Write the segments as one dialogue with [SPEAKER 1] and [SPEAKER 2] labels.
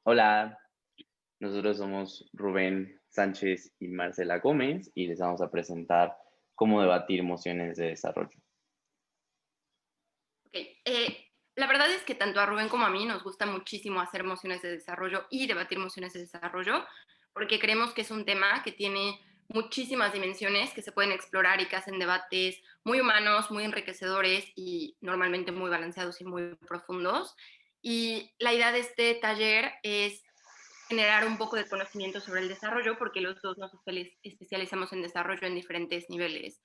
[SPEAKER 1] Hola, nosotros somos Rubén Sánchez y Marcela Gómez y les vamos a presentar cómo debatir mociones de desarrollo.
[SPEAKER 2] Ok, la verdad es que tanto a Rubén como a mí nos gusta muchísimo hacer mociones de desarrollo y debatir mociones de desarrollo, porque creemos que es un tema que tiene muchísimas dimensiones que se pueden explorar y que hacen debates muy humanos, muy enriquecedores y normalmente muy balanceados y muy profundos. Y la idea de este taller es generar un poco de conocimiento sobre el desarrollo, porque los dos nos especializamos en desarrollo en diferentes niveles.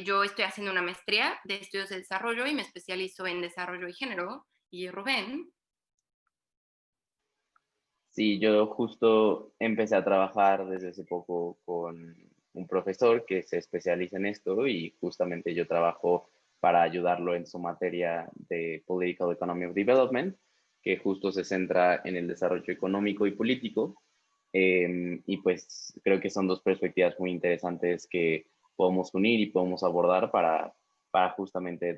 [SPEAKER 2] Yo estoy haciendo una maestría de estudios de desarrollo y me especializo en desarrollo y género. Y Rubén,
[SPEAKER 1] Sí, yo justo empecé a trabajar desde hace poco con un profesor que se especializa en esto y justamente yo trabajo para ayudarlo en su materia de Political Economy of Development, que justo se centra en el desarrollo económico y político. Y pues creo que son dos perspectivas muy interesantes que podemos unir y podemos abordar para justamente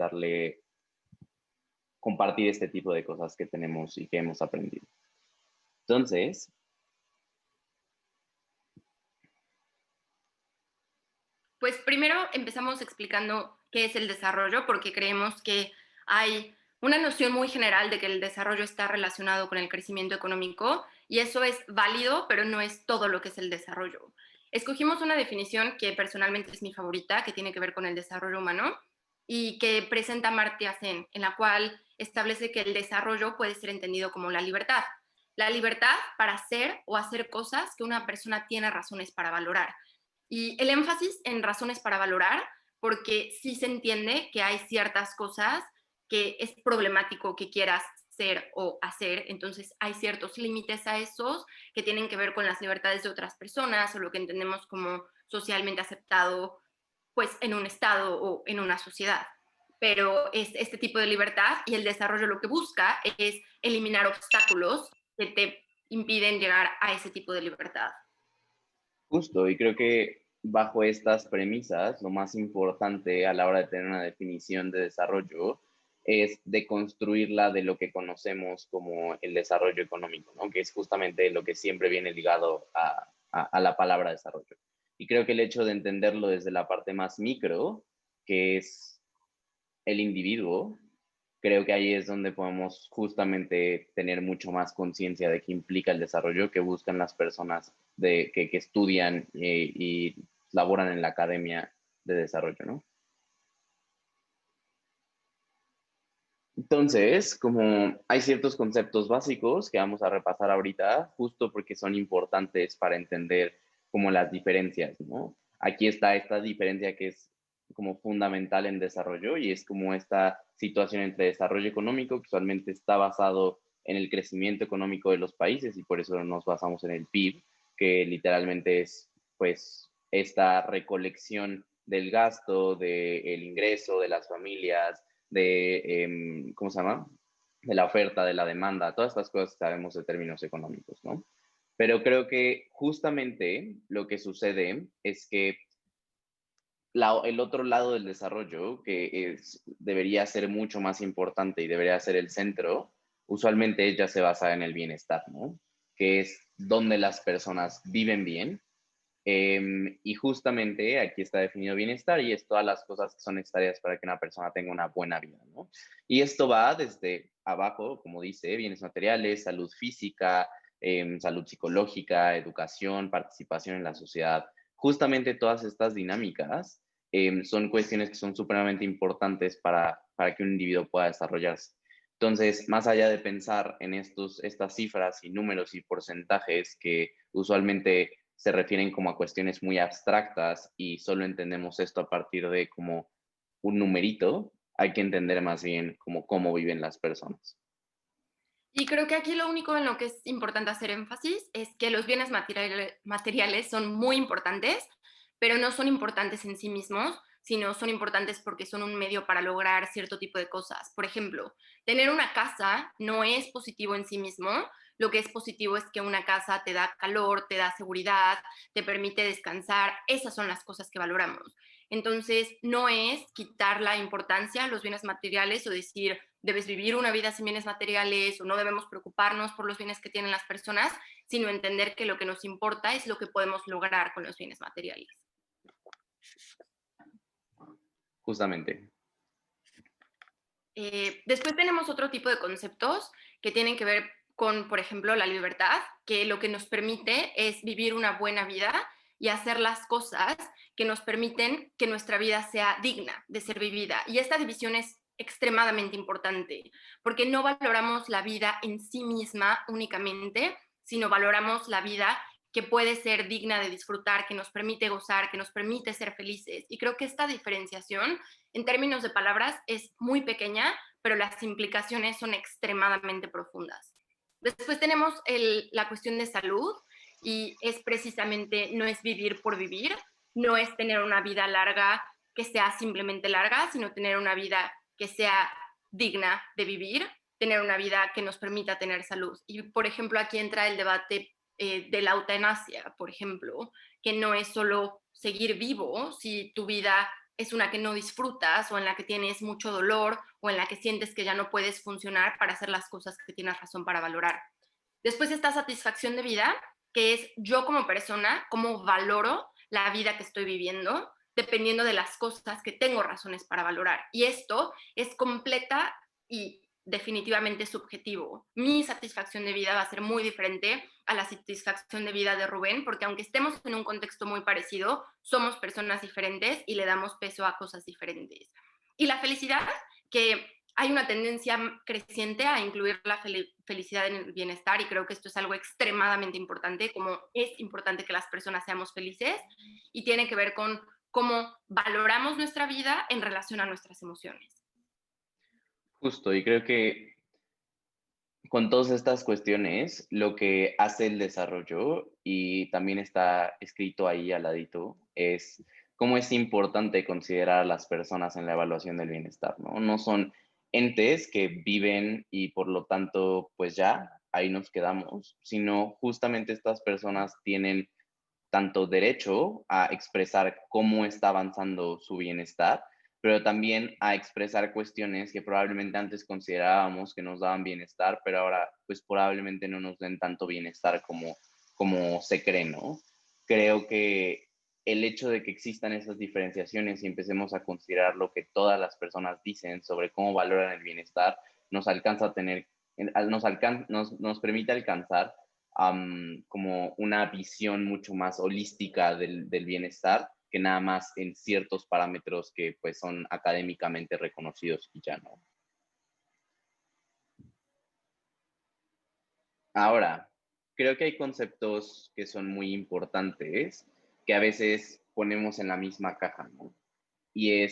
[SPEAKER 1] compartir este tipo de cosas que tenemos y que hemos aprendido. Entonces,
[SPEAKER 2] pues primero empezamos explicando qué es el desarrollo, porque creemos que hay una noción muy general de que el desarrollo está relacionado con el crecimiento económico y eso es válido, pero no es todo lo que es el desarrollo. Escogimos una definición que personalmente es mi favorita, que tiene que ver con el desarrollo humano y que presenta Amartya Sen, en la cual establece que el desarrollo puede ser entendido como la libertad. La libertad para hacer o hacer cosas que una persona tiene razones para valorar. Y el énfasis en razones para valorar, porque sí se entiende que hay ciertas cosas que es problemático que quieras ser o hacer, entonces hay ciertos límites a esos que tienen que ver con las libertades de otras personas o lo que entendemos como socialmente aceptado pues en un estado o en una sociedad. Pero es este tipo de libertad y el desarrollo lo que busca es eliminar obstáculos que te impiden llegar a ese tipo de libertad.
[SPEAKER 1] justo, y creo que bajo estas premisas, lo más importante a la hora de tener una definición de desarrollo es deconstruirla de lo que conocemos como el desarrollo económico, ¿no? Que es justamente lo que siempre viene ligado a la palabra desarrollo. Y creo que el hecho de entenderlo desde la parte más micro, que es el individuo, creo que ahí es donde podemos justamente tener mucho más conciencia de qué implica el desarrollo que buscan las personas que estudian y laboran en la academia de desarrollo, ¿no? Entonces, como hay ciertos conceptos básicos que vamos a repasar ahorita, justo porque son importantes para entender como las diferencias, ¿no? Aquí está esta diferencia que es como fundamental en desarrollo y es como esta situación entre desarrollo económico, que usualmente está basado en el crecimiento económico de los países y por eso nos basamos en el PIB, que literalmente es pues esta recolección del gasto, del ingreso de las familias, ¿cómo se llama? De la oferta, de la demanda, todas estas cosas que sabemos de términos económicos, ¿no? Pero creo que justamente lo que sucede es que el otro lado del desarrollo, que debería ser mucho más importante y debería ser el centro, usualmente ya se basa en el bienestar, ¿no? Que es donde las personas viven bien, y justamente aquí está definido bienestar y es todas las cosas que son necesarias para que una persona tenga una buena vida, ¿no? Y esto va desde abajo, como dice, bienes materiales, salud física, salud psicológica, educación, participación en la sociedad. Justamente todas estas dinámicas son cuestiones que son supremamente importantes para que un individuo pueda desarrollarse. Entonces, más allá de pensar en estas cifras y números y porcentajes que usualmente se refieren como a cuestiones muy abstractas y solo entendemos esto a partir de como un numerito, hay que entender más bien como cómo viven las personas.
[SPEAKER 2] Y creo que aquí lo único en lo que es importante hacer énfasis es que los bienes materiales son muy importantes, pero no son importantes en sí mismos, sino son importantes porque son un medio para lograr cierto tipo de cosas. Por ejemplo, tener una casa no es positivo en sí mismo. Lo que es positivo es que una casa te da calor, te da seguridad, te permite descansar. Esas son las cosas que valoramos. Entonces, no es quitar la importancia a los bienes materiales o decir, debes vivir una vida sin bienes materiales o no debemos preocuparnos por los bienes que tienen las personas, sino entender que lo que nos importa es lo que podemos lograr con los bienes materiales.
[SPEAKER 1] Justamente.
[SPEAKER 2] Después tenemos otro tipo de conceptos que tienen que ver con, por ejemplo, la libertad, que lo que nos permite es vivir una buena vida y hacer las cosas que nos permiten que nuestra vida sea digna de ser vivida. Y esta división es extremadamente importante, porque no valoramos la vida en sí misma únicamente, sino valoramos la vida que puede ser digna de disfrutar, que nos permite gozar, que nos permite ser felices. Y creo que esta diferenciación en términos de palabras es muy pequeña, pero las implicaciones son extremadamente profundas. Después tenemos la cuestión de salud y es precisamente, no es vivir por vivir, no es tener una vida larga que sea simplemente larga, sino tener una vida que sea digna de vivir, tener una vida que nos permita tener salud. Y, por ejemplo, aquí entra el debate de la eutanasia, por ejemplo, que no es solo seguir vivo si tu vida es una que no disfrutas o en la que tienes mucho dolor o en la que sientes que ya no puedes funcionar para hacer las cosas que tienes razón para valorar. Después está satisfacción de vida, que es yo como persona, cómo valoro la vida que estoy viviendo, dependiendo de las cosas que tengo razones para valorar. Y esto es completa y definitivamente subjetivo. Mi satisfacción de vida va a ser muy diferente a la satisfacción de vida de Rubén, porque aunque estemos en un contexto muy parecido, somos personas diferentes y le damos peso a cosas diferentes. Y la felicidad, que hay una tendencia creciente a incluir la felicidad en el bienestar y creo que esto es algo extremadamente importante, como es importante que las personas seamos felices y tiene que ver con cómo valoramos nuestra vida en relación a nuestras emociones.
[SPEAKER 1] Justo, y creo que con todas estas cuestiones, lo que hace el desarrollo, y también está escrito ahí al ladito, es cómo es importante considerar a las personas en la evaluación del bienestar, ¿no? No son entes que viven y por lo tanto, pues ya, ahí nos quedamos, sino justamente estas personas tienen tanto derecho a expresar cómo está avanzando su bienestar, pero también a expresar cuestiones que probablemente antes considerábamos que nos daban bienestar, pero ahora pues probablemente no nos den tanto bienestar como se cree, ¿no? Creo que el hecho de que existan esas diferenciaciones y empecemos a considerar lo que todas las personas dicen sobre cómo valoran el bienestar, nos alcanza a tener, nos permite alcanzar como una visión mucho más holística del bienestar que nada más en ciertos parámetros que pues son académicamente reconocidos y ya no. Ahora, creo que hay conceptos que son muy importantes que a veces ponemos en la misma caja, ¿no? Y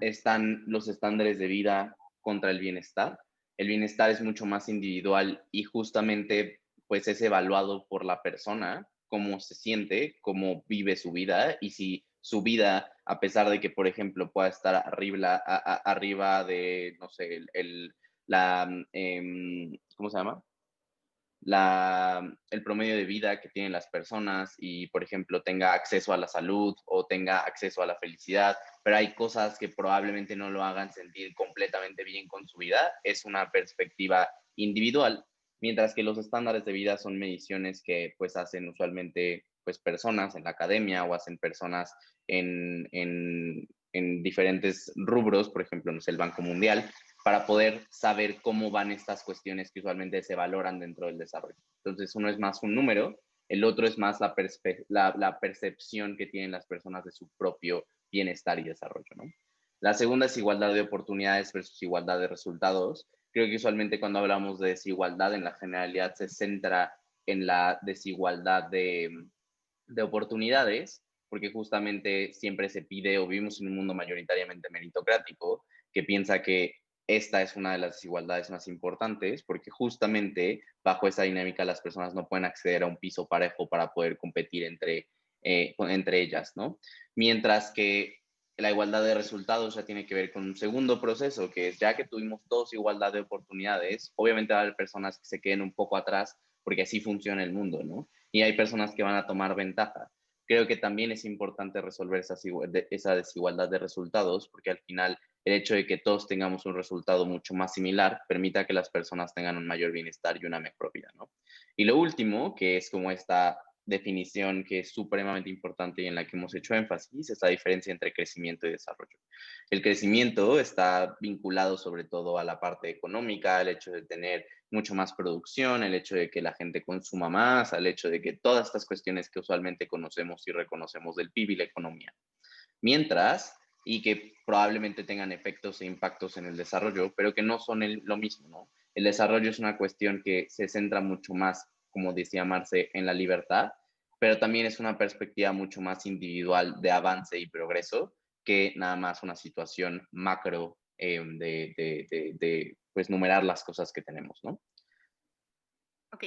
[SPEAKER 1] están los estándares de vida contra el bienestar. El bienestar es mucho más individual y justamente pues es evaluado por la persona, cómo se siente, cómo vive su vida y si su vida, a pesar de que, por ejemplo, pueda estar arriba de, no sé, ¿cómo se llama? El promedio de vida que tienen las personas y, por ejemplo, tenga acceso a la salud o tenga acceso a la felicidad, pero hay cosas que probablemente no lo hagan sentir completamente bien con su vida. Es una perspectiva individual, mientras que los estándares de vida son mediciones que pues hacen usualmente pues personas en la academia o hacen personas en diferentes rubros, por ejemplo, no sé, el Banco Mundial, para poder saber cómo van estas cuestiones que usualmente se valoran dentro del desarrollo. Entonces, uno es más un número, el otro es más la percepción que tienen las personas de su propio bienestar y desarrollo, ¿no? La segunda es igualdad de oportunidades versus igualdad de resultados. Creo que usualmente cuando hablamos de desigualdad en la generalidad se centra en la desigualdad de oportunidades, porque justamente siempre se pide o vivimos en un mundo mayoritariamente meritocrático que piensa que esta es una de las desigualdades más importantes porque justamente bajo esa dinámica las personas no pueden acceder a un piso parejo para poder competir entre ellas, ¿no? Mientras que la igualdad de resultados ya tiene que ver con un segundo proceso, que es ya que tuvimos todos igualdad de oportunidades, obviamente va a haber personas que se queden un poco atrás porque así funciona el mundo, ¿no? Y hay personas que van a tomar ventaja. creo que también es importante resolver esa desigualdad de resultados, porque al final el hecho de que todos tengamos un resultado mucho más similar permita que las personas tengan un mayor bienestar y una mejor vida, ¿no? Y lo último, que es como esta definición que es supremamente importante y en la que hemos hecho énfasis, es la diferencia entre crecimiento y desarrollo. El crecimiento está vinculado sobre todo a la parte económica, al hecho de tener mucho más producción, el hecho de que la gente consuma más, al hecho de que todas estas cuestiones que usualmente conocemos y reconocemos del PIB y la economía. Mientras, y que probablemente tengan efectos e impactos en el desarrollo, pero que no son lo mismo, ¿no? El desarrollo es una cuestión que se centra mucho más, como decía Marce, en la libertad, pero también es una perspectiva mucho más individual de avance y progreso que nada más una situación macro pues, numerar las cosas que tenemos, ¿no?
[SPEAKER 2] Ok,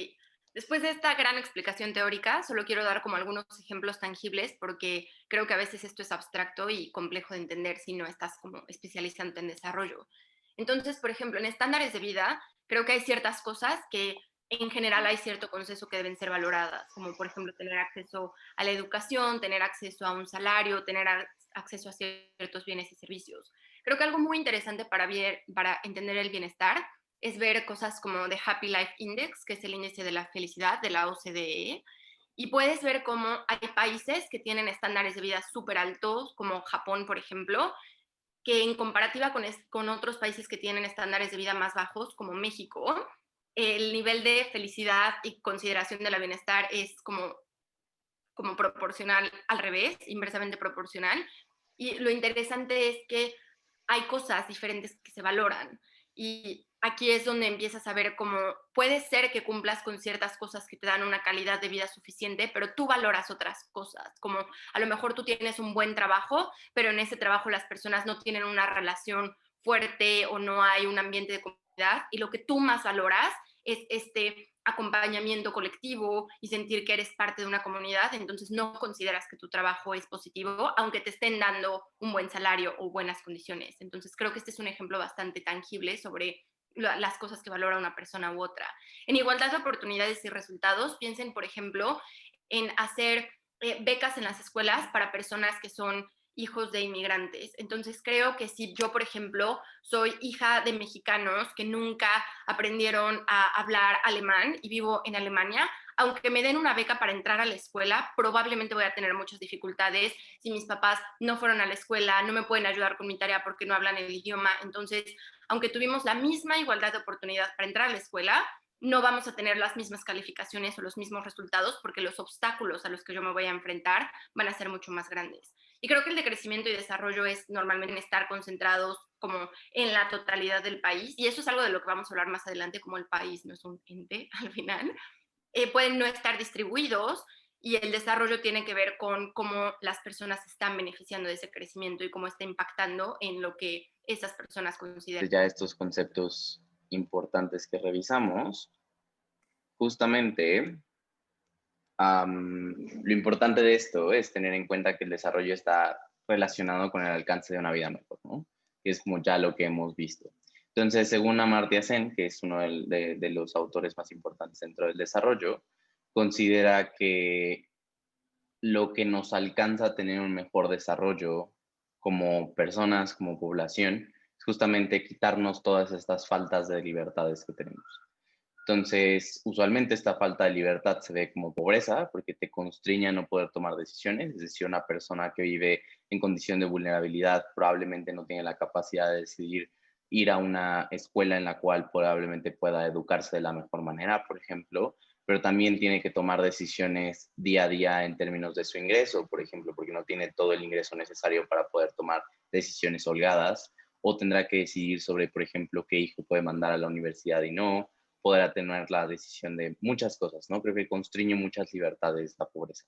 [SPEAKER 2] después de esta gran explicación teórica, solo quiero dar como algunos ejemplos tangibles porque creo que a veces esto es abstracto y complejo de entender si no estás como especializante en desarrollo. Entonces, por ejemplo, en estándares de vida, creo que hay ciertas cosas que en general hay cierto consenso que deben ser valoradas, como por ejemplo tener acceso a la educación, tener acceso a un salario, tener acceso a ciertos bienes y servicios. Creo que algo muy interesante para entender el bienestar es ver cosas como The Happy Life Index, que es el índice de la felicidad de la OCDE, y puedes ver cómo hay países que tienen estándares de vida súper altos, como Japón, por ejemplo, que en comparativa con otros países que tienen estándares de vida más bajos, como México, el nivel de felicidad y consideración de la bienestar es como proporcional al revés, inversamente proporcional. Y lo interesante es que hay cosas diferentes que se valoran. Y aquí es donde empiezas a ver cómo puede ser que cumplas con ciertas cosas que te dan una calidad de vida suficiente, pero tú valoras otras cosas, como a lo mejor tú tienes un buen trabajo, pero en ese trabajo las personas no tienen una relación fuerte o no hay un ambiente de comunidad, y lo que tú más valoras es este acompañamiento colectivo y sentir que eres parte de una comunidad, entonces no consideras que tu trabajo es positivo, aunque te estén dando un buen salario o buenas condiciones. Entonces creo que este es un ejemplo bastante tangible sobre las cosas que valora una persona u otra. En igualdad de oportunidades y resultados, piensen, por ejemplo, en hacer becas en las escuelas para personas que son hijos de inmigrantes. Entonces creo que si yo, por ejemplo, soy hija de mexicanos que nunca aprendieron a hablar alemán y vivo en Alemania, aunque me den una beca para entrar a la escuela, probablemente voy a tener muchas dificultades si mis papás no fueron a la escuela, no me pueden ayudar con mi tarea porque no hablan el idioma. Entonces, aunque tuvimos la misma igualdad de oportunidad para entrar a la escuela, no vamos a tener las mismas calificaciones o los mismos resultados porque los obstáculos a los que yo me voy a enfrentar van a ser mucho más grandes. Y creo que el de crecimiento y desarrollo es normalmente estar concentrados como en la totalidad del país, y eso es algo de lo que vamos a hablar más adelante, como el país no es un ente al final, pueden no estar distribuidos, y el desarrollo tiene que ver con cómo las personas están beneficiando de ese crecimiento y cómo está impactando en lo que esas personas consideran.
[SPEAKER 1] Ya estos conceptos importantes que revisamos, justamente lo importante de esto es tener en cuenta que el desarrollo está relacionado con el alcance de una vida mejor, ¿no? Que es como ya lo que hemos visto. Entonces, según Amartya Sen, que es uno de los autores más importantes dentro del desarrollo, considera que lo que nos alcanza a tener un mejor desarrollo como personas, como población, es justamente quitarnos todas estas faltas de libertades que tenemos. Entonces, usualmente esta falta de libertad se ve como pobreza porque te constriña a no poder tomar decisiones, es decir, una persona que vive en condición de vulnerabilidad probablemente no tiene la capacidad de decidir ir a una escuela en la cual probablemente pueda educarse de la mejor manera, por ejemplo, pero también tiene que tomar decisiones día a día en términos de su ingreso, por ejemplo, porque no tiene todo el ingreso necesario para poder tomar decisiones holgadas, o tendrá que decidir sobre, por ejemplo, qué hijo puede mandar a la universidad y no, podrá tener la decisión de muchas cosas, ¿no? Creo que constriñe muchas libertades la pobreza.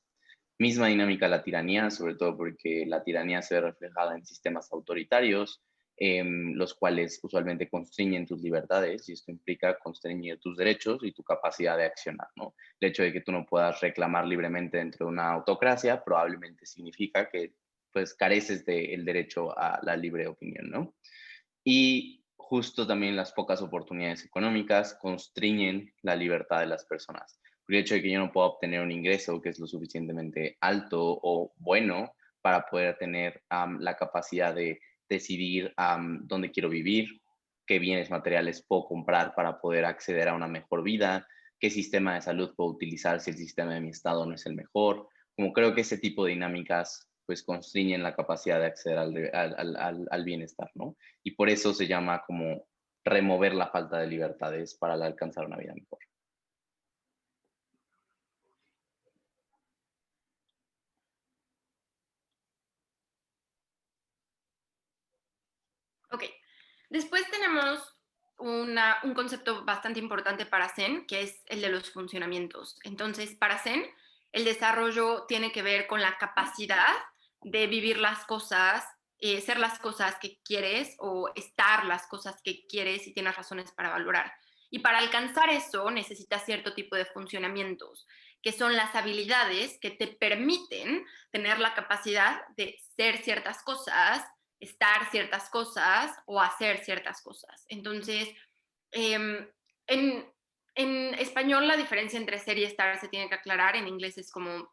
[SPEAKER 1] Misma dinámica la tiranía, sobre todo porque la tiranía se ve reflejada en sistemas autoritarios, los cuales usualmente constriñen tus libertades, y esto implica constreñir tus derechos y tu capacidad de accionar, ¿no? El hecho de que tú no puedas reclamar libremente dentro de una autocracia probablemente significa que pues careces del derecho a la libre opinión, ¿no? Y justo también las pocas oportunidades económicas constriñen la libertad de las personas. el hecho de que yo no pueda obtener un ingreso que es lo suficientemente alto o bueno para poder tener la capacidad de decidir dónde quiero vivir, qué bienes materiales puedo comprar para poder acceder a una mejor vida, qué sistema de salud puedo utilizar si el sistema de mi estado no es el mejor. Como creo que ese tipo de dinámicas pues constriñen la capacidad de acceder al bienestar, ¿no? Y por eso se llama como remover la falta de libertades para alcanzar una vida mejor.
[SPEAKER 2] Ok, después tenemos un concepto bastante importante para Zen, que es el de los funcionamientos. Entonces, para Zen, el desarrollo tiene que ver con la capacidad de vivir las cosas, ser las cosas que quieres o estar las cosas que quieres y tienes razones para valorar. Y para alcanzar eso necesitas cierto tipo de funcionamientos, que son las habilidades que te permiten tener la capacidad de ser ciertas cosas, estar ciertas cosas o hacer ciertas cosas. Entonces, eh, en, en español la diferencia entre ser y estar se tiene que aclarar, en inglés es como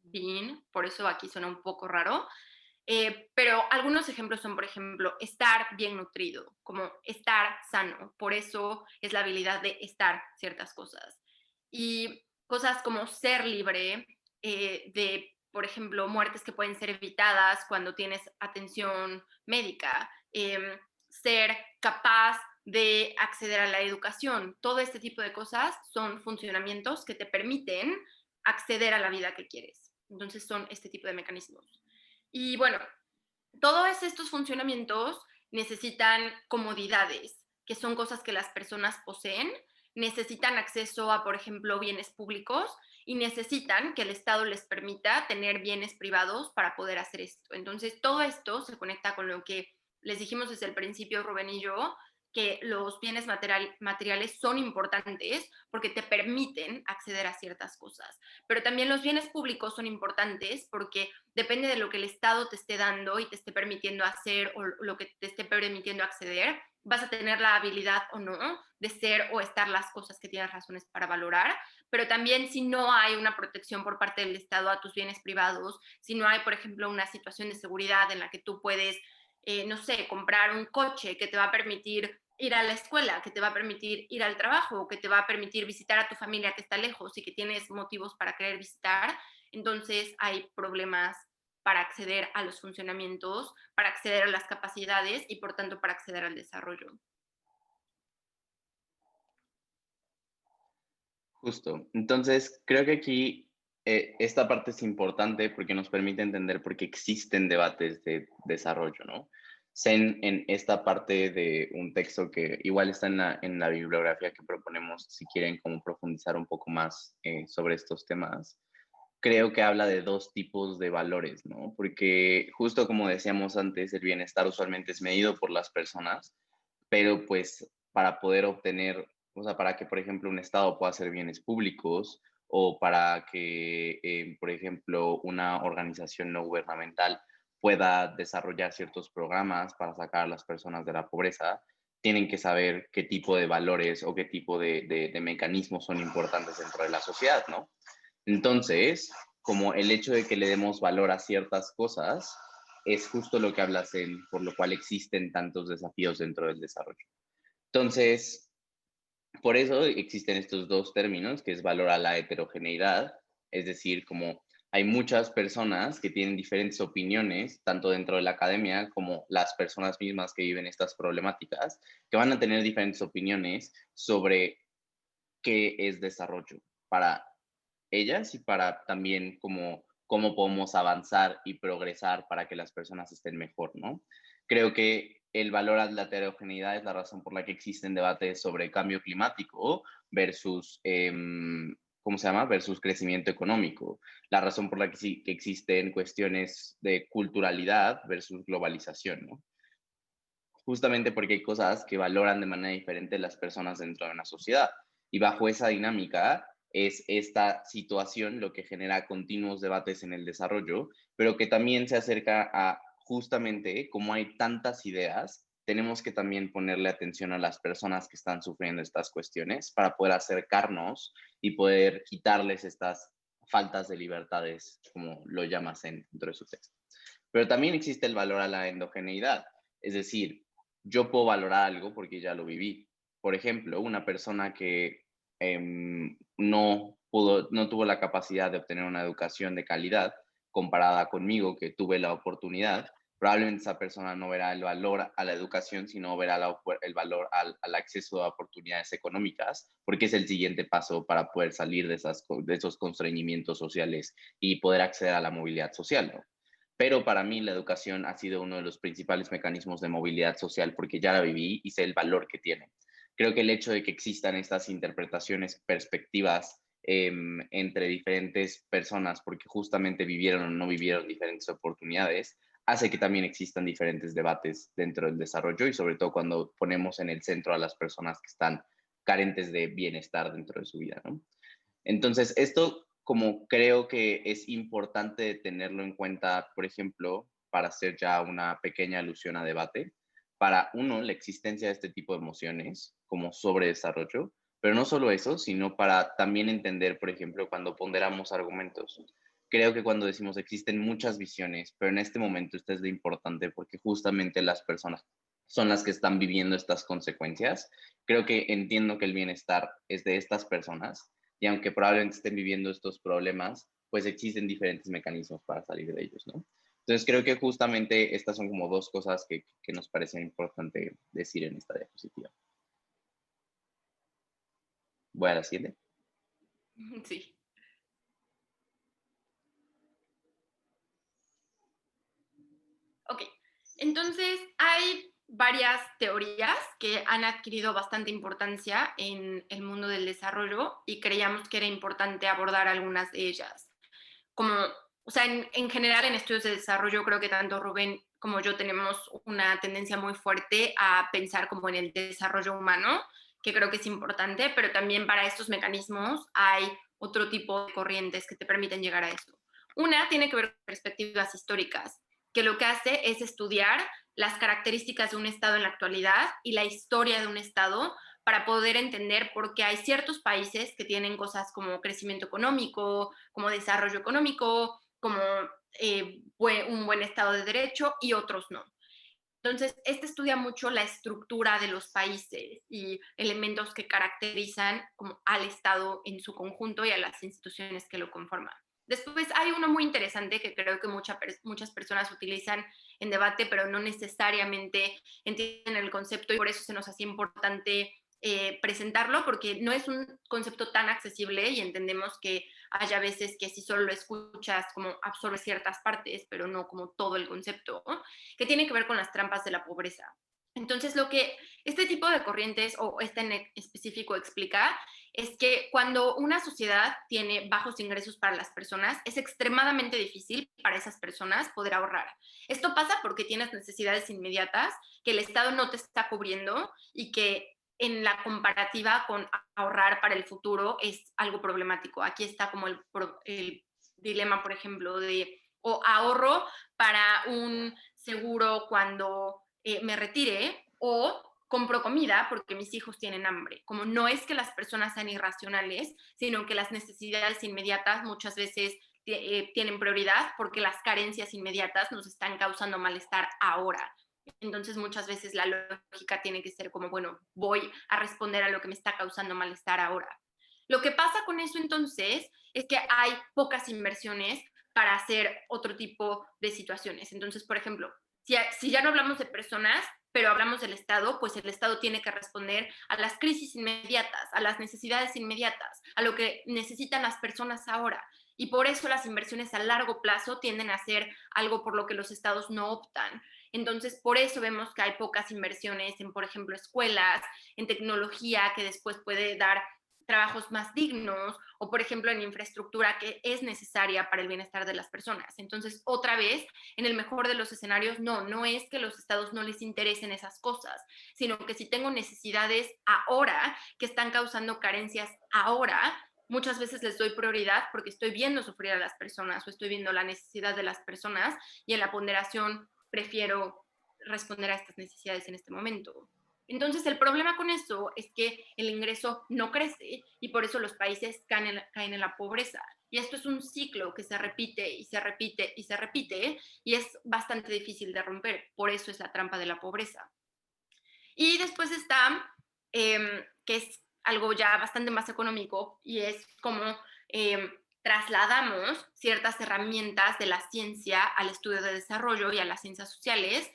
[SPEAKER 2] being, por eso aquí suena un poco raro. Pero algunos ejemplos son, por ejemplo, estar bien nutrido, como estar sano, por eso es la habilidad de estar ciertas cosas. Y cosas como ser libre, de, por ejemplo, muertes que pueden ser evitadas cuando tienes atención médica, ser capaz de acceder a la educación, todo este tipo de cosas son funcionamientos que te permiten acceder a la vida que quieres. Entonces son este tipo de mecanismos. Y bueno, todos estos funcionamientos necesitan comodidades, que son cosas que las personas poseen, necesitan acceso a, por ejemplo, bienes públicos y necesitan que el Estado les permita tener bienes privados para poder hacer esto. Entonces, todo esto se conecta con lo que les dijimos desde el principio, Rubén y yo, que los bienes materiales son importantes porque te permiten acceder a ciertas cosas. Pero también los bienes públicos son importantes porque depende de lo que el Estado te esté dando y te esté permitiendo hacer o lo que te esté permitiendo acceder, vas a tener la habilidad o no de ser o estar las cosas que tienes razones para valorar, pero también si no hay una protección por parte del Estado a tus bienes privados, si no hay, por ejemplo, una situación de seguridad en la que tú puedes, no sé, comprar un coche que te va a permitir ir a la escuela, que te va a permitir ir al trabajo, que te va a permitir visitar a tu familia que está lejos y que tienes motivos para querer visitar, entonces hay problemas para acceder a los funcionamientos, para acceder a las capacidades y por tanto para acceder al desarrollo.
[SPEAKER 1] Justo. Entonces, creo que aquí esta parte es importante porque nos permite entender por qué existen debates de desarrollo, ¿no? Zen en esta parte de un texto que igual está en la bibliografía que proponemos, si quieren como profundizar un poco más sobre estos temas, creo que habla de dos tipos de valores, ¿no? Porque justo como decíamos antes, el bienestar usualmente es medido por las personas, pero pues para poder obtener, o sea, para que, por ejemplo, un Estado pueda hacer bienes públicos o para que, por ejemplo, una organización no gubernamental pueda desarrollar ciertos programas para sacar a las personas de la pobreza, tienen que saber qué tipo de valores o qué tipo de mecanismos son importantes dentro de la sociedad, ¿no? Entonces, como el hecho de que le demos valor a ciertas cosas es justo lo que hablas en, por lo cual existen tantos desafíos dentro del desarrollo. Entonces, por eso existen estos dos términos, que es valor a la heterogeneidad, es decir, como hay muchas personas que tienen diferentes opiniones, tanto dentro de la academia como las personas mismas que viven estas problemáticas, que van a tener diferentes opiniones sobre qué es desarrollo para ellas y para también como cómo podemos avanzar y progresar para que las personas estén mejor, ¿no? Creo que el valor a la heterogeneidad es la razón por la que existen debates sobre cambio climático versus, ¿cómo se llama? Versus crecimiento económico. La razón por la que, sí, que existen cuestiones de culturalidad versus globalización, ¿no? Justamente porque hay cosas que valoran de manera diferente las personas dentro de una sociedad. Y bajo esa dinámica es esta situación lo que genera continuos debates en el desarrollo, pero que también se acerca a justamente cómo hay tantas ideas tenemos que también ponerle atención a las personas que están sufriendo estas cuestiones para poder acercarnos y poder quitarles estas faltas de libertades, como lo llamas dentro de su texto. Pero también existe el valor a la endogeneidad, es decir, yo puedo valorar algo porque ya lo viví. Por ejemplo, una persona que no tuvo la capacidad de obtener una educación de calidad comparada conmigo, que tuve la oportunidad, probablemente esa persona no verá el valor a la educación, sino verá el valor al acceso a oportunidades económicas, porque es el siguiente paso para poder salir de esos constreñimientos sociales y poder acceder a la movilidad social, ¿no? Pero para mí la educación ha sido uno de los principales mecanismos de movilidad social porque ya la viví y sé el valor que tiene. Creo que el hecho de que existan estas interpretaciones, perspectivas entre diferentes personas, porque justamente vivieron o no vivieron diferentes oportunidades, hace que también existan diferentes debates dentro del desarrollo y sobre todo cuando ponemos en el centro a las personas que están carentes de bienestar dentro de su vida, ¿no? Entonces, esto como creo que es importante tenerlo en cuenta, por ejemplo, para hacer ya una pequeña alusión a debate, para uno, la existencia de este tipo de emociones como sobredesarrollo, pero no solo eso, sino para también entender, por ejemplo, cuando ponderamos argumentos. Creo que cuando decimos existen muchas visiones, pero en este momento esto es lo importante porque justamente las personas son las que están viviendo estas consecuencias. Creo que entiendo que el bienestar es de estas personas y aunque probablemente estén viviendo estos problemas, pues existen diferentes mecanismos para salir de ellos, ¿no? Entonces creo que justamente estas son como dos cosas que nos parecen importante decir en esta diapositiva. Voy a la siguiente.
[SPEAKER 2] Sí. Ok, entonces hay varias teorías que han adquirido bastante importancia en el mundo del desarrollo y creíamos que era importante abordar algunas de ellas. Como, o sea, en general en estudios de desarrollo creo que tanto Rubén como yo tenemos una tendencia muy fuerte a pensar como en el desarrollo humano, que creo que es importante, pero también para estos mecanismos hay otro tipo de corrientes que te permiten llegar a eso. Una tiene que ver con perspectivas históricas, que lo que hace es estudiar las características de un Estado en la actualidad y la historia de un Estado para poder entender por qué hay ciertos países que tienen cosas como crecimiento económico, como desarrollo económico, como un buen Estado de Derecho y otros no. Entonces, este estudia mucho la estructura de los países y elementos que caracterizan como al Estado en su conjunto y a las instituciones que lo conforman. Después hay uno muy interesante que creo que muchas personas utilizan en debate, pero no necesariamente entienden el concepto y por eso se nos hace importante presentarlo, porque no es un concepto tan accesible y entendemos que haya veces que si solo lo escuchas como absorbes ciertas partes, pero no como todo el concepto, ¿no? Que tiene que ver con las trampas de la pobreza. Entonces, lo que este tipo de corrientes o este en específico explica es que cuando una sociedad tiene bajos ingresos para las personas, es extremadamente difícil para esas personas poder ahorrar. Esto pasa porque tienes necesidades inmediatas que el Estado no te está cubriendo y que en la comparativa con ahorrar para el futuro es algo problemático. Aquí está como el dilema, por ejemplo, de o ahorro para un seguro cuando me retire o compro comida porque mis hijos tienen hambre. Como no es que las personas sean irracionales, sino que las necesidades inmediatas muchas veces tienen prioridad porque las carencias inmediatas nos están causando malestar ahora. Entonces muchas veces la lógica tiene que ser como, bueno, voy a responder a lo que me está causando malestar ahora. Lo que pasa con eso entonces es que hay pocas inversiones para hacer otro tipo de situaciones. Entonces, por ejemplo, si ya no hablamos de personas, pero hablamos del Estado, pues el Estado tiene que responder a las crisis inmediatas, a las necesidades inmediatas, a lo que necesitan las personas ahora. Y por eso las inversiones a largo plazo tienden a ser algo por lo que los estados no optan. Entonces, por eso vemos que hay pocas inversiones en, por ejemplo, escuelas, en tecnología, que después puede dar trabajos más dignos o, por ejemplo, en infraestructura que es necesaria para el bienestar de las personas. Entonces, otra vez, en el mejor de los escenarios, no es que los estados no les interesen esas cosas, sino que si tengo necesidades ahora que están causando carencias ahora, muchas veces les doy prioridad porque estoy viendo sufrir a las personas o estoy viendo la necesidad de las personas y en la ponderación prefiero responder a estas necesidades en este momento. Entonces, el problema con eso es que el ingreso no crece y por eso los países caen en la pobreza. Y esto es un ciclo que se repite y se repite y se repite y es bastante difícil de romper. Por eso es la trampa de la pobreza. Y después está, que es algo ya bastante más económico y es como trasladamos ciertas herramientas de la ciencia al estudio de desarrollo y a las ciencias sociales,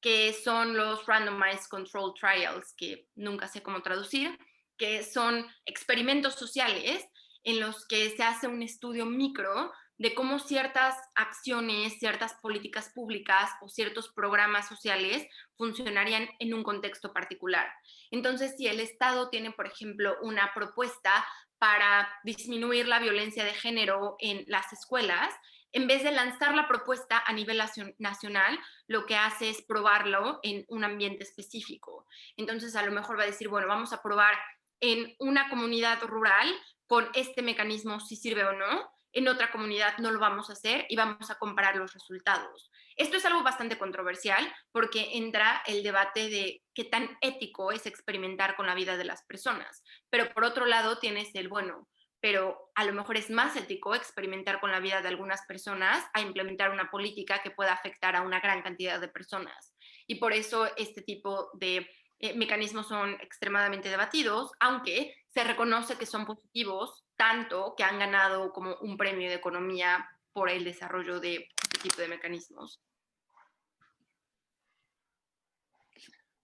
[SPEAKER 2] que son los randomized control trials, que nunca sé cómo traducir, que son experimentos sociales en los que se hace un estudio micro de cómo ciertas acciones, ciertas políticas públicas o ciertos programas sociales funcionarían en un contexto particular. Entonces, si el Estado tiene, por ejemplo, una propuesta para disminuir la violencia de género en las escuelas, en vez de lanzar la propuesta a nivel nacional, lo que hace es probarlo en un ambiente específico. Entonces, a lo mejor va a decir, bueno, vamos a probar en una comunidad rural con este mecanismo si sirve o no, en otra comunidad no lo vamos a hacer y vamos a comparar los resultados. Esto es algo bastante controversial porque entra el debate de qué tan ético es experimentar con la vida de las personas. Pero por otro lado tienes el, bueno, pero a lo mejor es más ético experimentar con la vida de algunas personas a implementar una política que pueda afectar a una gran cantidad de personas. Y por eso este tipo de mecanismos son extremadamente debatidos, aunque se reconoce que son positivos, tanto que han ganado como un premio de economía por el desarrollo de este tipo de mecanismos.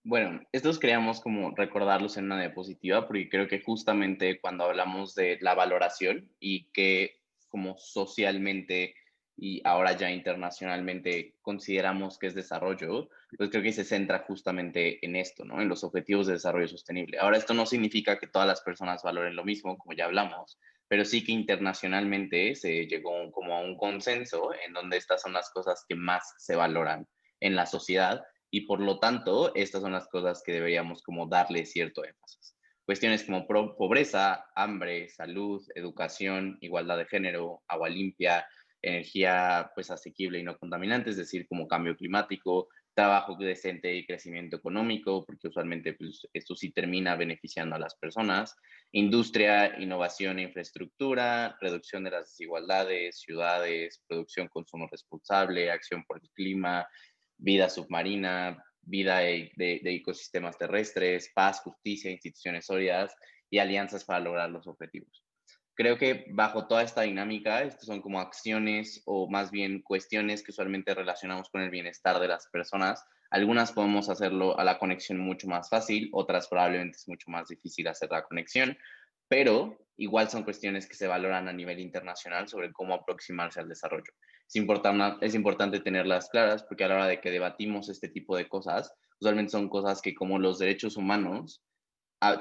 [SPEAKER 1] Bueno, estos queríamos como recordarlos en una diapositiva porque creo que justamente cuando hablamos de la valoración y que como socialmente y ahora ya internacionalmente consideramos que es desarrollo, pues creo que se centra justamente en esto, ¿no? En los objetivos de desarrollo sostenible. Ahora, esto no significa que todas las personas valoren lo mismo, como ya hablamos, pero sí que internacionalmente se llegó como a un consenso en donde estas son las cosas que más se valoran en la sociedad y por lo tanto, estas son las cosas que deberíamos como darle cierto énfasis. Cuestiones como pobreza, hambre, salud, educación, igualdad de género, agua limpia, energía pues asequible y no contaminante, es decir, como cambio climático, trabajo decente y crecimiento económico, porque usualmente pues, esto sí termina beneficiando a las personas, industria, innovación e infraestructura, reducción de las desigualdades, ciudades, producción, consumo responsable, acción por el clima, vida submarina, vida de ecosistemas terrestres, paz, justicia, instituciones sólidas y alianzas para lograr los objetivos. Creo que bajo toda esta dinámica, estas son como acciones o más bien cuestiones que usualmente relacionamos con el bienestar de las personas. Algunas podemos hacerlo a la conexión mucho más fácil, otras probablemente es mucho más difícil hacer la conexión, pero igual son cuestiones que se valoran a nivel internacional sobre cómo aproximarse al desarrollo. Es importante tenerlas claras porque a la hora de que debatimos este tipo de cosas, usualmente son cosas que como los derechos humanos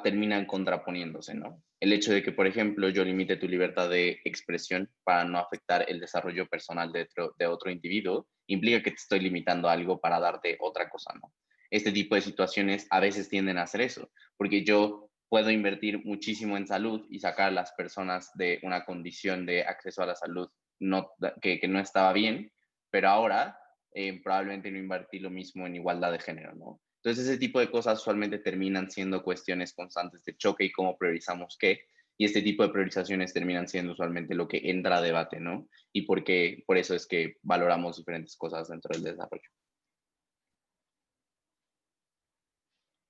[SPEAKER 1] terminan contraponiéndose, ¿no? El hecho de que, por ejemplo, yo limite tu libertad de expresión para no afectar el desarrollo personal de otro individuo, implica que te estoy limitando algo para darte otra cosa, ¿no? Este tipo de situaciones a veces tienden a hacer eso, porque yo puedo invertir muchísimo en salud y sacar a las personas de una condición de acceso a la salud que no estaba bien, pero ahora probablemente no invertir lo mismo en igualdad de género, ¿no? Entonces, ese tipo de cosas usualmente terminan siendo cuestiones constantes de choque y cómo priorizamos qué. Y este tipo de priorizaciones terminan siendo usualmente lo que entra a debate, ¿no? Y por eso es que valoramos diferentes cosas dentro del desarrollo.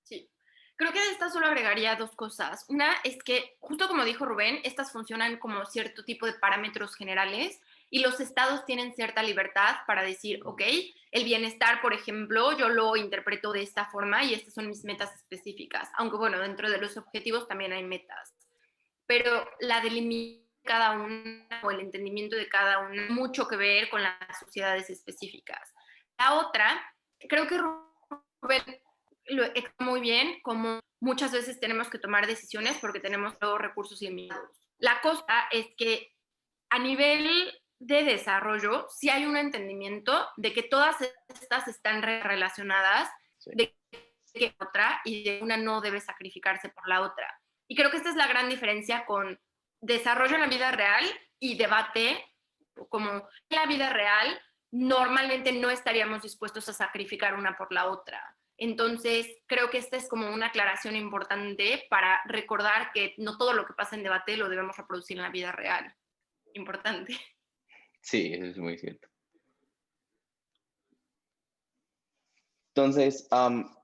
[SPEAKER 2] Sí. Creo que de esta solo agregaría dos cosas. Una es que, justo como dijo Rubén, estas funcionan como cierto tipo de parámetros generales y los estados tienen cierta libertad para decir, ok, el bienestar, por ejemplo, yo lo interpreto de esta forma y estas son mis metas específicas. Aunque bueno, dentro de los objetivos también hay metas. Pero la delimitación de cada una o el entendimiento de cada una mucho que ver con las sociedades específicas. La otra, creo que Rubén lo explica muy bien, como muchas veces tenemos que tomar decisiones porque tenemos los recursos limitados. La cosa es que a nivel de desarrollo, sí hay un entendimiento de que todas estas están relacionadas,
[SPEAKER 1] Sí.
[SPEAKER 2] de que otra y de una no debe sacrificarse por la otra. Y creo que esta es la gran diferencia con desarrollo en la vida real y debate, como en la vida real normalmente no estaríamos dispuestos a sacrificar una por la otra. Entonces, creo que esta es como una aclaración importante para recordar que no todo lo que pasa en debate lo debemos reproducir en la vida real. Importante.
[SPEAKER 1] Sí, eso es muy cierto. Entonces,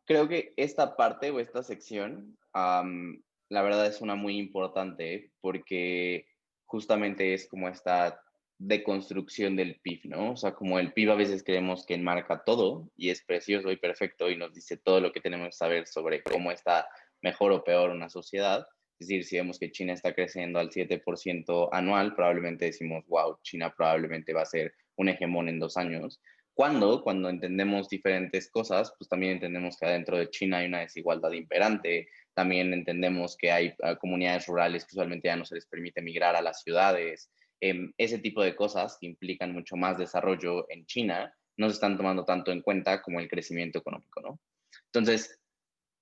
[SPEAKER 1] creo que esta parte o esta sección, la verdad es una muy importante porque justamente es como esta deconstrucción del PIB, ¿no? O sea, como el PIB a veces creemos que enmarca todo y es precioso y perfecto y nos dice todo lo que tenemos que saber sobre cómo está mejor o peor una sociedad. Es decir, si vemos que China está creciendo al 7% anual, probablemente decimos, wow, China probablemente va a ser un hegemón en 2 años. Cuando entendemos diferentes cosas, pues también entendemos que adentro de China hay una desigualdad imperante, también entendemos que hay comunidades rurales que usualmente ya no se les permite migrar a las ciudades. Ese tipo de cosas que implican mucho más desarrollo en China no se están tomando tanto en cuenta como el crecimiento económico, ¿no? Entonces,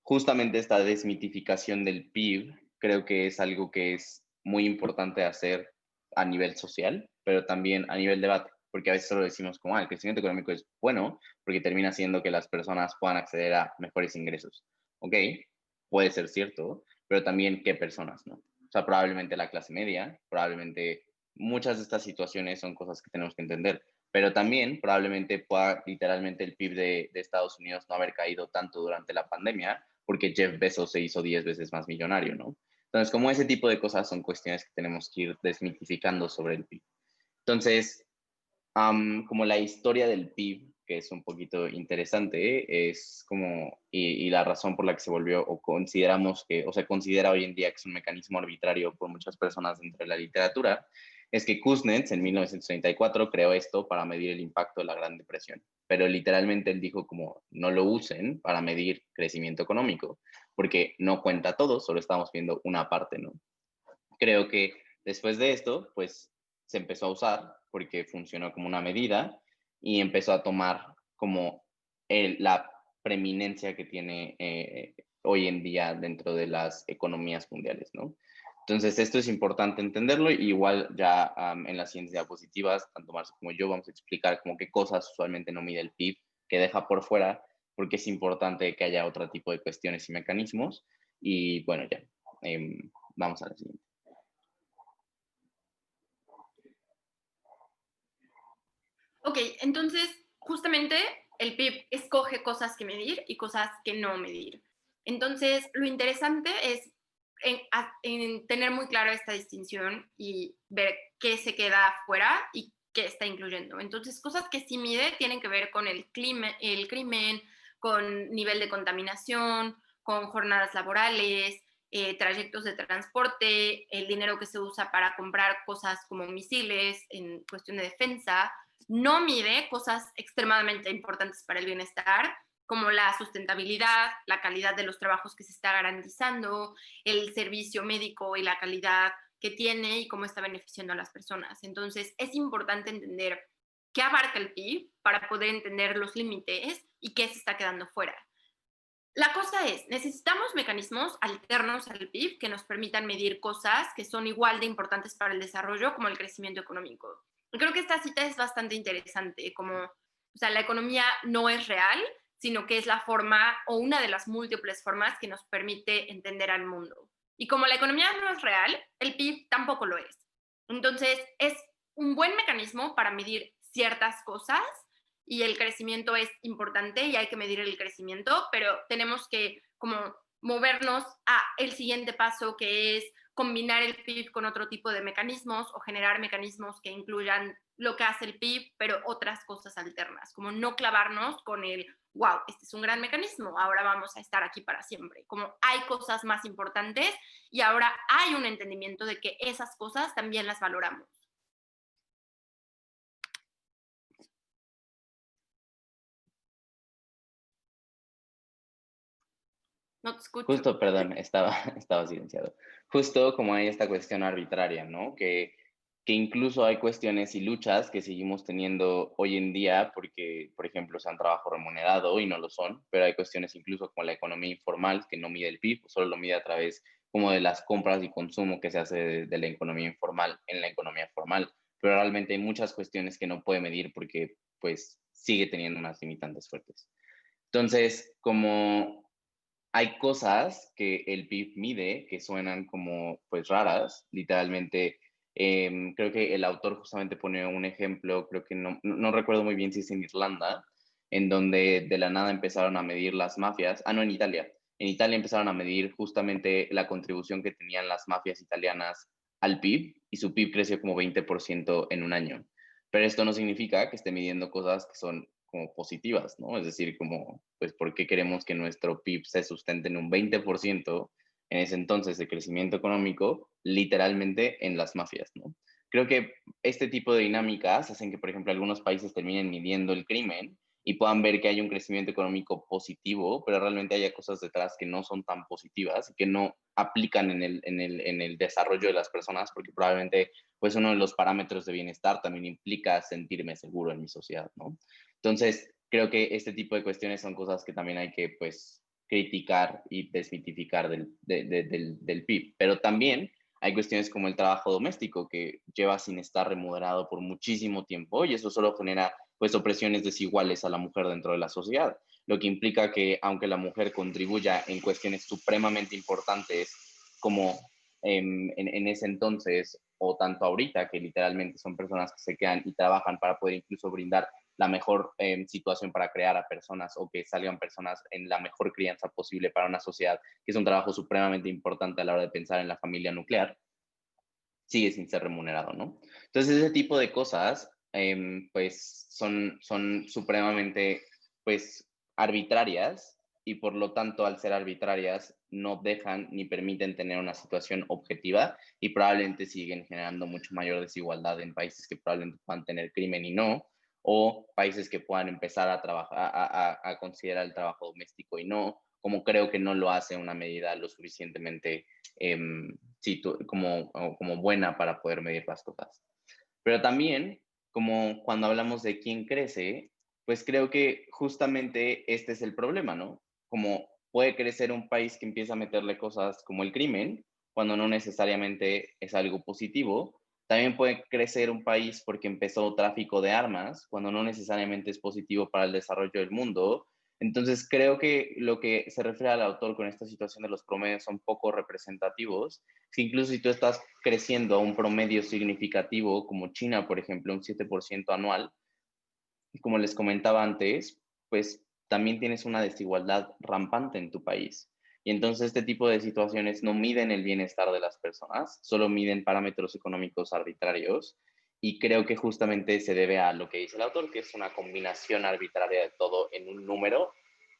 [SPEAKER 1] justamente esta desmitificación del PIB creo que es algo que es muy importante hacer a nivel social, pero también a nivel debate, porque a veces solo decimos como, el crecimiento económico es bueno porque termina haciendo que las personas puedan acceder a mejores ingresos. Ok, puede ser cierto, pero también qué personas, ¿no? O sea, probablemente la clase media, probablemente muchas de estas situaciones son cosas que tenemos que entender, pero también probablemente pueda literalmente el PIB de Estados Unidos no haber caído tanto durante la pandemia porque Jeff Bezos se hizo 10 veces más millonario, ¿no? Entonces, como ese tipo de cosas son cuestiones que tenemos que ir desmitificando sobre el PIB. Entonces, como la historia del PIB, que es un poquito interesante, es como, y la razón por la que se volvió, o consideramos que, o se considera hoy en día que es un mecanismo arbitrario por muchas personas dentro de la literatura, es que Kuznets en 1934 creó esto para medir el impacto de la Gran Depresión. Pero literalmente él dijo como no lo usen para medir crecimiento económico, porque no cuenta todo, solo estamos viendo una parte, ¿no? Creo que después de esto, pues se empezó a usar porque funcionó como una medida y empezó a tomar como la preeminencia que tiene hoy en día dentro de las economías mundiales, ¿no? Entonces, esto es importante entenderlo. Y igual ya en las ciencias diapositivas, tanto Marcio como yo vamos a explicar como qué cosas usualmente no mide el PIB, que deja por fuera, porque es importante que haya otro tipo de cuestiones y mecanismos. Y bueno, ya, vamos a la siguiente.
[SPEAKER 2] Ok, entonces justamente el PIB escoge cosas que medir y cosas que no medir. Entonces, lo interesante es en tener muy clara esta distinción y ver qué se queda fuera y qué está incluyendo. Entonces, cosas que sí mide tienen que ver con el crimen, con nivel de contaminación, con jornadas laborales, trayectos de transporte, el dinero que se usa para comprar cosas como misiles en cuestión de defensa. No mide cosas extremadamente importantes para el bienestar, como la sustentabilidad, la calidad de los trabajos que se está garantizando, el servicio médico y la calidad que tiene y cómo está beneficiando a las personas. Entonces, es importante entender qué abarca el PIB para poder entender los límites y qué se está quedando fuera. La cosa es, necesitamos mecanismos alternos al PIB que nos permitan medir cosas que son igual de importantes para el desarrollo como el crecimiento económico. Creo que esta cita es bastante interesante, como, o sea, la economía no es real, sino que es la forma o una de las múltiples formas que nos permite entender al mundo. Y como la economía no es real, el PIB tampoco lo es. Entonces, es un buen mecanismo para medir ciertas cosas y el crecimiento es importante y hay que medir el crecimiento, pero tenemos que como movernos a el siguiente paso, que es combinar el PIB con otro tipo de mecanismos o generar mecanismos que incluyan lo que hace el PIB, pero otras cosas alternas, como no clavarnos con el, wow, este es un gran mecanismo, ahora vamos a estar aquí para siempre. Como hay cosas más importantes y ahora hay un entendimiento de que esas cosas también las valoramos. No te escucho.
[SPEAKER 1] Justo, perdón, estaba silenciado. Justo como hay esta cuestión arbitraria, ¿no? Que incluso hay cuestiones y luchas que seguimos teniendo hoy en día porque, por ejemplo, sean trabajo remunerado y no lo son, pero hay cuestiones incluso como la economía informal que no mide el PIB, solo lo mide a través como de las compras y consumo que se hace de la economía informal en la economía formal, pero realmente hay muchas cuestiones que no puede medir porque pues sigue teniendo unas limitantes fuertes. Entonces, como hay cosas que el PIB mide que suenan como pues raras, literalmente. Creo que el autor justamente pone un ejemplo, creo que no recuerdo muy bien si es en Irlanda, en donde de la nada empezaron a medir las mafias, no, en Italia. En Italia empezaron a medir justamente la contribución que tenían las mafias italianas al PIB y su PIB creció como 20% en un año. Pero esto no significa que esté midiendo cosas que son como positivas, ¿no? Es decir, como, pues, ¿por qué queremos que nuestro PIB se sustente en un 20% en ese entonces de crecimiento económico, literalmente en las mafias, ¿no? Creo que este tipo de dinámicas hacen que, por ejemplo, algunos países terminen midiendo el crimen y puedan ver que hay un crecimiento económico positivo, pero realmente haya cosas detrás que no son tan positivas y que no aplican en el desarrollo de las personas, porque probablemente pues uno de los parámetros de bienestar también implica sentirme seguro en mi sociedad, ¿no? Entonces, creo que este tipo de cuestiones son cosas que también hay que, pues, criticar y desmitificar del PIB. Pero también hay cuestiones como el trabajo doméstico, que lleva sin estar remunerado por muchísimo tiempo y eso solo genera, pues, opresiones desiguales a la mujer dentro de la sociedad, lo que implica que aunque la mujer contribuya en cuestiones supremamente importantes como en ese entonces o tanto ahorita, que literalmente son personas que se quedan y trabajan para poder incluso brindar la mejor situación para crear a personas o que salgan personas en la mejor crianza posible para una sociedad, que es un trabajo supremamente importante a la hora de pensar en la familia nuclear, sigue sin ser remunerado, ¿no? Entonces, ese tipo de cosas, pues, son supremamente, pues, arbitrarias y por lo tanto, al ser arbitrarias, no dejan ni permiten tener una situación objetiva y probablemente siguen generando mucho mayor desigualdad en países que probablemente puedan tener crimen y no, o países que puedan empezar a trabajar, a considerar el trabajo doméstico y no, como creo que no lo hace una medida lo suficientemente sí, como buena para poder medir las cosas. Pero también, como cuando hablamos de quién crece, pues creo que justamente este es el problema, ¿no? Como puede crecer un país que empieza a meterle cosas como el crimen, cuando no necesariamente es algo positivo. También puede crecer un país porque empezó tráfico de armas, cuando no necesariamente es positivo para el desarrollo del mundo. Entonces, creo que lo que se refiere al autor con esta situación de los promedios son poco representativos, que incluso si tú estás creciendo a un promedio significativo, como China, por ejemplo, un 7% anual, y como les comentaba antes, pues también tienes una desigualdad rampante en tu país. Y entonces este tipo de situaciones no miden el bienestar de las personas, solo miden parámetros económicos arbitrarios. Y creo que justamente se debe a lo que dice el autor, que es una combinación arbitraria de todo en un número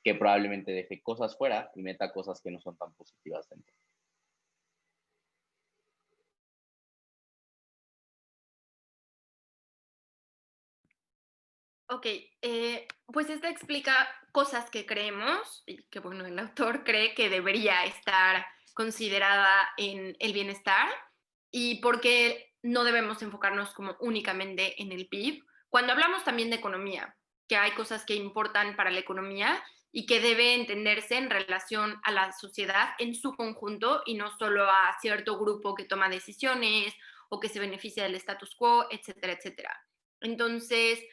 [SPEAKER 1] que probablemente deje cosas fuera y meta cosas que no son tan positivas dentro.
[SPEAKER 2] Ok, pues esta explica cosas que creemos y que, bueno, el autor cree que debería estar considerada en el bienestar y por qué no debemos enfocarnos como únicamente en el PIB. Cuando hablamos también de economía, que hay cosas que importan para la economía y que debe entenderse en relación a la sociedad en su conjunto y no solo a cierto grupo que toma decisiones o que se beneficia del status quo, etcétera, etcétera. Entonces,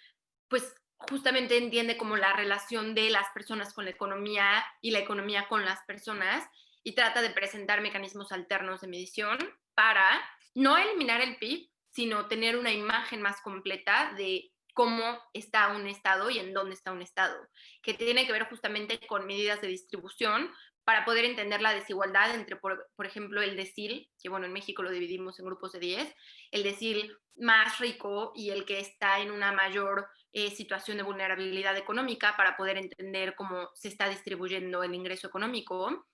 [SPEAKER 2] pues justamente entiende como la relación de las personas con la economía y la economía con las personas y trata de presentar mecanismos alternos de medición para no eliminar el PIB, sino tener una imagen más completa de cómo está un estado y en dónde está un estado, que tiene que ver justamente con medidas de distribución para poder entender la desigualdad entre, por ejemplo, el decil, que bueno, en México lo dividimos en grupos de 10, el decil más rico y el que está en una mayor situación de vulnerabilidad económica para poder entender cómo se está distribuyendo el ingreso económico.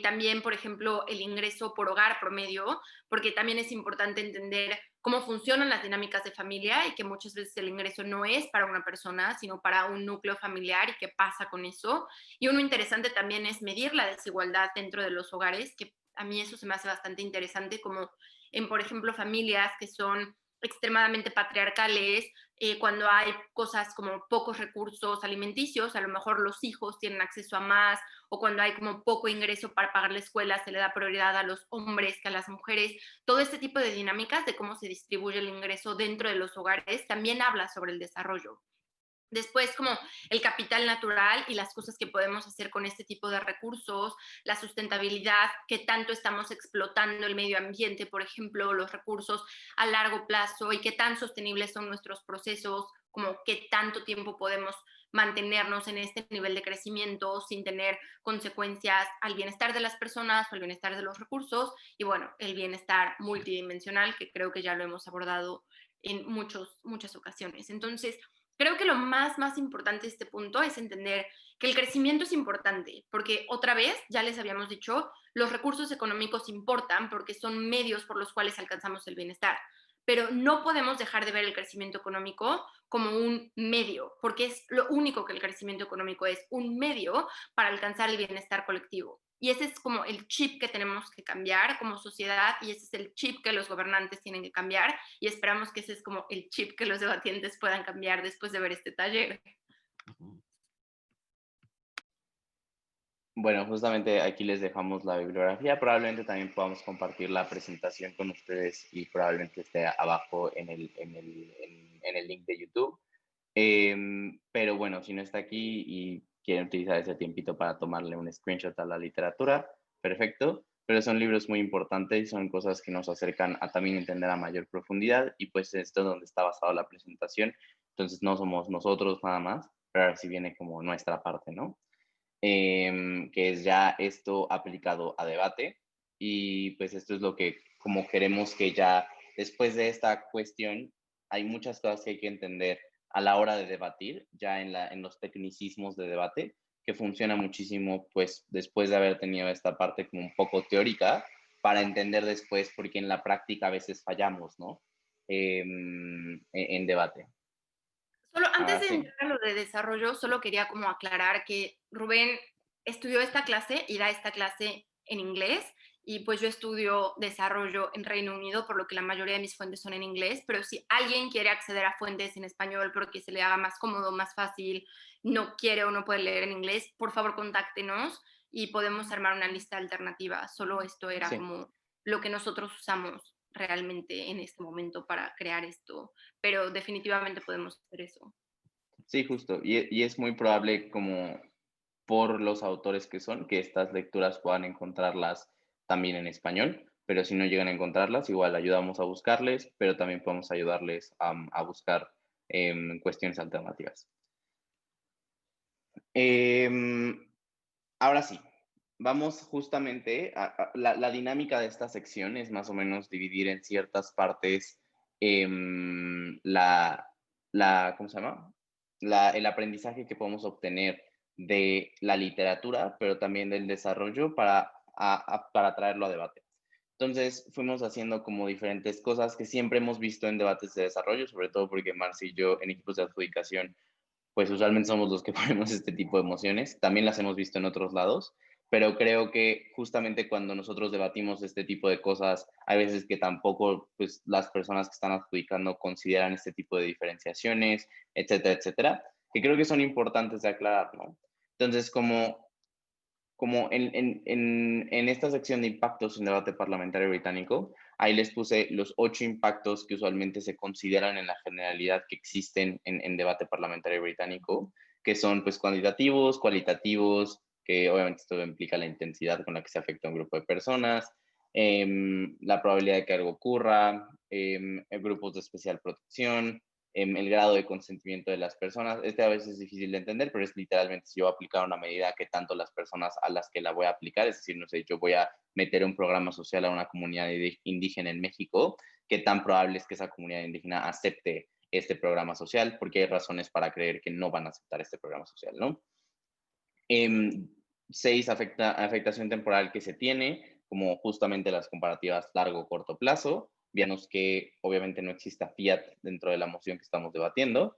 [SPEAKER 2] También, por ejemplo, el ingreso por hogar promedio, porque también es importante entender cómo funcionan las dinámicas de familia y que muchas veces el ingreso no es para una persona, sino para un núcleo familiar y qué pasa con eso. Y uno interesante también es medir la desigualdad dentro de los hogares, que a mí eso se me hace bastante interesante, como en, por ejemplo, familias que son extremadamente patriarcales, cuando hay cosas como pocos recursos alimenticios, a lo mejor los hijos tienen acceso a más, o cuando hay como poco ingreso para pagar la escuela, se le da prioridad a los hombres que a las mujeres. Todo este tipo de dinámicas de cómo se distribuye el ingreso dentro de los hogares también habla sobre el desarrollo. Después, como el capital natural y las cosas que podemos hacer con este tipo de recursos, la sustentabilidad, qué tanto estamos explotando el medio ambiente, por ejemplo, los recursos a largo plazo y qué tan sostenibles son nuestros procesos, como qué tanto tiempo podemos mantenernos en este nivel de crecimiento sin tener consecuencias al bienestar de las personas o al bienestar de los recursos y bueno, el bienestar multidimensional que creo que ya lo hemos abordado en muchas ocasiones. Entonces, creo que lo más importante de este punto es entender que el crecimiento es importante, porque otra vez, ya les habíamos dicho, los recursos económicos importan porque son medios por los cuales alcanzamos el bienestar, pero no podemos dejar de ver el crecimiento económico como un medio, porque es lo único que el crecimiento económico es, un medio para alcanzar el bienestar colectivo. Y ese es como el chip que tenemos que cambiar como sociedad y ese es el chip que los gobernantes tienen que cambiar y esperamos que ese es como el chip que los debatientes puedan cambiar después de ver este taller.
[SPEAKER 1] Bueno, justamente aquí les dejamos la bibliografía. Probablemente también podamos compartir la presentación con ustedes y probablemente esté abajo en el link de YouTube. Pero bueno, si no está aquí y quieren utilizar ese tiempito para tomarle un screenshot a la literatura, perfecto. Pero son libros muy importantes y son cosas que nos acercan a también entender a mayor profundidad y pues esto es donde está basada la presentación. Entonces no somos nosotros nada más, pero ahora sí viene como nuestra parte, ¿no? Que es ya esto aplicado a debate. Y pues esto es lo que como queremos que ya después de esta cuestión, hay muchas cosas que hay que entender a la hora de debatir, ya en los tecnicismos de debate, que funciona muchísimo pues después de haber tenido esta parte como un poco teórica, para entender después, porque en la práctica a veces fallamos, ¿no? En debate.
[SPEAKER 2] Solo antes
[SPEAKER 1] Ahora
[SPEAKER 2] de
[SPEAKER 1] sí.
[SPEAKER 2] entrar a lo de desarrollo, solo quería como aclarar que Rubén estudió esta clase y da esta clase en inglés y pues yo estudio desarrollo en Reino Unido, por lo que la mayoría de mis fuentes son en inglés, pero si alguien quiere acceder a fuentes en español porque se le haga más cómodo, más fácil, no quiere o no puede leer en inglés, por favor contáctenos y podemos armar una lista alternativa. Solo esto era
[SPEAKER 1] Sí.
[SPEAKER 2] como lo que nosotros usamos realmente en este momento para crear esto, pero definitivamente podemos hacer eso.
[SPEAKER 1] Sí, justo. Y es muy probable como por los autores que son, que estas lecturas puedan encontrarlas también en español, pero si no llegan a encontrarlas, igual ayudamos a buscarles, pero también podemos ayudarles a buscar cuestiones alternativas. Em, Ahora sí, vamos justamente a la dinámica de esta sección es más o menos dividir en ciertas partes ¿cómo se llama? El aprendizaje que podemos obtener de la literatura, pero también del desarrollo para traerlo a debate. Entonces fuimos haciendo como diferentes cosas que siempre hemos visto en debates de desarrollo, sobre todo porque Marci y yo en equipos de adjudicación pues usualmente somos los que ponemos este tipo de emociones. También las hemos visto en otros lados, pero creo que justamente cuando nosotros debatimos este tipo de cosas, hay veces que tampoco pues, las personas que están adjudicando consideran este tipo de diferenciaciones, etcétera, etcétera, que creo que son importantes de aclarar, ¿no? Entonces, como en esta sección de impactos en debate parlamentario británico, ahí les puse los 8 impactos que usualmente se consideran en la generalidad que existen en debate parlamentario británico, que son pues cuantitativos, cualitativos, que obviamente esto implica la intensidad con la que se afecta a un grupo de personas, la probabilidad de que algo ocurra, grupos de especial protección, el grado de consentimiento de las personas. Este a veces es difícil de entender, pero es literalmente si yo voy a aplicar una medida que tanto las personas a las que la voy a aplicar, es decir, no sé, yo voy a meter un programa social a una comunidad indígena en México, qué tan probable es que esa comunidad indígena acepte este programa social, porque hay razones para creer que no van a aceptar este programa social, ¿no? 6, afectación temporal que se tiene, como justamente las comparativas largo-corto plazo. Veamos que obviamente no exista fiat dentro de la moción que estamos debatiendo.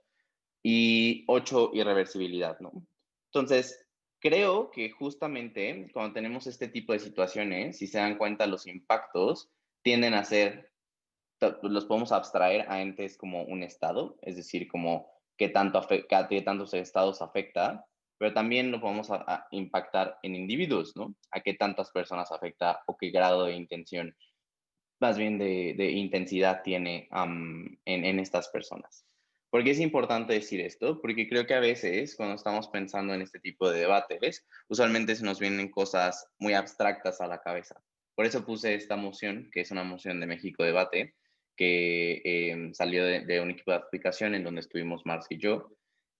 [SPEAKER 1] Y 8, irreversibilidad, ¿no? Entonces, creo que justamente cuando tenemos este tipo de situaciones, si se dan cuenta, los impactos tienden a ser, los podemos abstraer a entes como un estado, es decir, como qué tantos estados afecta, pero también lo podemos impactar en individuos, ¿no? A qué tantas personas afecta o qué grado de intención, más bien de intensidad tiene en estas personas. ¿Por qué es importante decir esto? Porque creo que a veces cuando estamos pensando en este tipo de debates, usualmente se nos vienen cosas muy abstractas a la cabeza. Por eso puse esta moción, que es una moción de México Debate, que salió de un equipo de aplicación en donde estuvimos Marx y yo.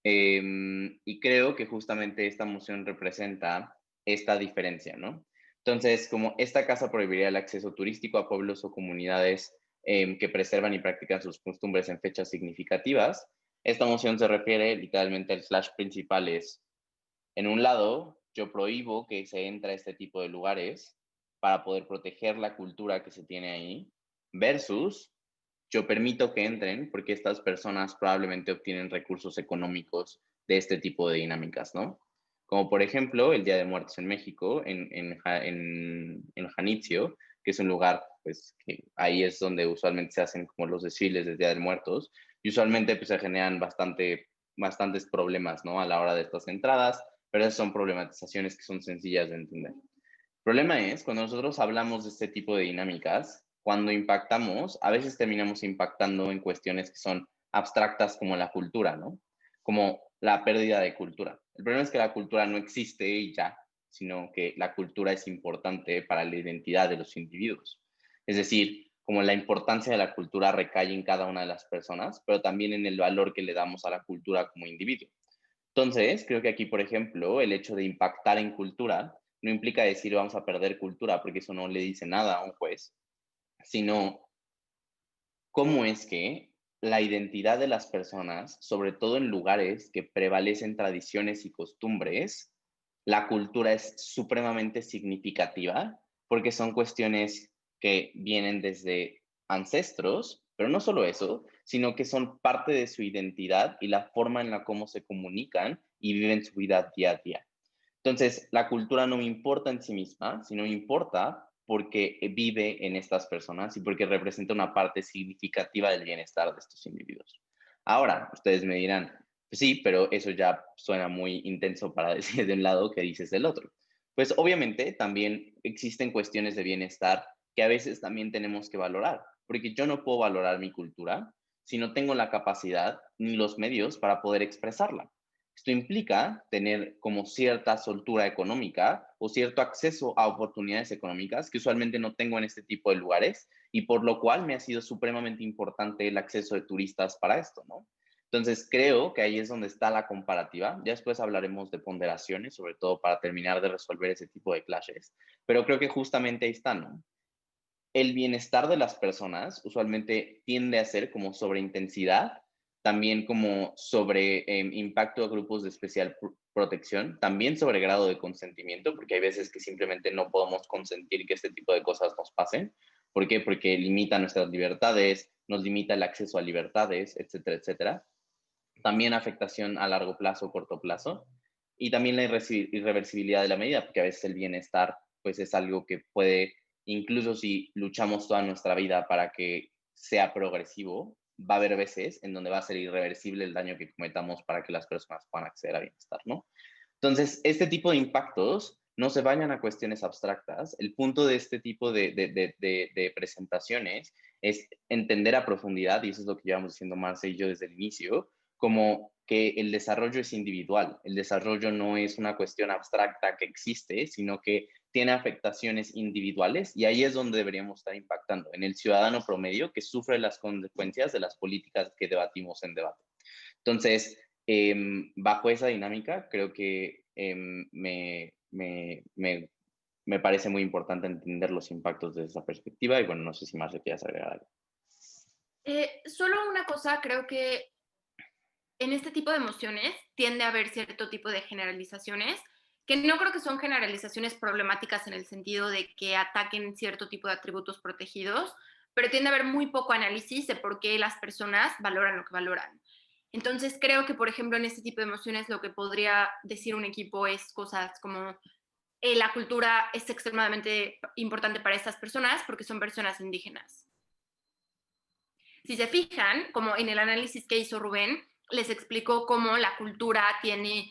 [SPEAKER 1] Y creo que justamente esta moción representa esta diferencia, ¿no? Entonces, como esta casa prohibiría el acceso turístico a pueblos o comunidades que preservan y practican sus costumbres en fechas significativas. Esta moción se refiere literalmente al slash principal es, en un lado, yo prohíbo que se entre a este tipo de lugares para poder proteger la cultura que se tiene ahí, versus yo permito que entren porque estas personas probablemente obtienen recursos económicos de este tipo de dinámicas, ¿no? Como por ejemplo el Día de Muertos en México, en Janitzio, que es un lugar, pues, que ahí es donde usualmente se hacen como los desfiles del Día de Muertos, y usualmente pues se generan bastantes problemas, ¿no? A la hora de estas entradas, pero esas son problematizaciones que son sencillas de entender. El problema es cuando nosotros hablamos de este tipo de dinámicas, cuando impactamos, a veces terminamos impactando en cuestiones que son abstractas como la cultura, ¿no? Como la pérdida de cultura. El problema es que la cultura no existe y ya, sino que la cultura es importante para la identidad de los individuos. Es decir, como la importancia de la cultura recae en cada una de las personas, pero también en el valor que le damos a la cultura como individuo. Entonces, creo que aquí, por ejemplo, el hecho de impactar en cultura no implica decir vamos a perder cultura, porque eso no le dice nada a un juez, sino cómo es que la identidad de las personas, sobre todo en lugares que prevalecen tradiciones y costumbres, la cultura es supremamente significativa, porque son cuestiones que vienen desde ancestros, pero no solo eso, sino que son parte de su identidad y la forma en la cómo se comunican y viven su vida día a día. Entonces, la cultura no me importa en sí misma, sino me importa porque vive en estas personas y porque representa una parte significativa del bienestar de estos individuos. Ahora, ustedes me dirán, pues sí, pero eso ya suena muy intenso para decir de un lado que dices del otro. Pues obviamente también existen cuestiones de bienestar que a veces también tenemos que valorar, porque yo no puedo valorar mi cultura si no tengo la capacidad ni los medios para poder expresarla. Esto implica tener como cierta soltura económica o cierto acceso a oportunidades económicas que usualmente no tengo en este tipo de lugares y por lo cual me ha sido supremamente importante el acceso de turistas para esto, ¿no? Entonces creo que ahí es donde está la comparativa. Ya después hablaremos de ponderaciones, sobre todo para terminar de resolver ese tipo de clashes, pero creo que justamente ahí está, ¿no? El bienestar de las personas usualmente tiende a ser como sobre intensidad, también como sobre impacto a grupos de especial protección, también sobre grado de consentimiento, porque hay veces que simplemente no podemos consentir que este tipo de cosas nos pasen. ¿Por qué? Porque limita nuestras libertades, nos limita el acceso a libertades, etcétera, etcétera. También afectación a largo plazo, corto plazo, y también la irreversibilidad de la medida, porque a veces el bienestar pues es algo que puede, incluso si luchamos toda nuestra vida para que sea progresivo, va a haber veces en donde va a ser irreversible el daño que cometamos para que las personas puedan acceder a bienestar, ¿no? Entonces, este tipo de impactos no se vayan a cuestiones abstractas. El punto de este tipo de presentaciones es entender a profundidad, y eso es lo que llevamos diciendo Marce y yo desde el inicio, como que el desarrollo es individual. El desarrollo no es una cuestión abstracta que existe, sino que tiene afectaciones individuales y ahí es donde deberíamos estar impactando, en el ciudadano promedio que sufre las consecuencias de las políticas que debatimos en debate. Entonces, bajo esa dinámica, creo que me parece muy importante entender los impactos desde esa perspectiva y bueno, no sé si más le quieras agregar algo.
[SPEAKER 2] Solo una cosa, creo que en este tipo de emociones tiende a haber cierto tipo de generalizaciones, que no creo que son generalizaciones problemáticas en el sentido de que ataquen cierto tipo de atributos protegidos, pero tiende a haber muy poco análisis de por qué las personas valoran lo que valoran. Entonces creo que, por ejemplo, en este tipo de emociones lo que podría decir un equipo es cosas como la cultura es extremadamente importante para estas personas porque son personas indígenas. Si se fijan, como en el análisis que hizo Rubén, les explicó cómo la cultura tiene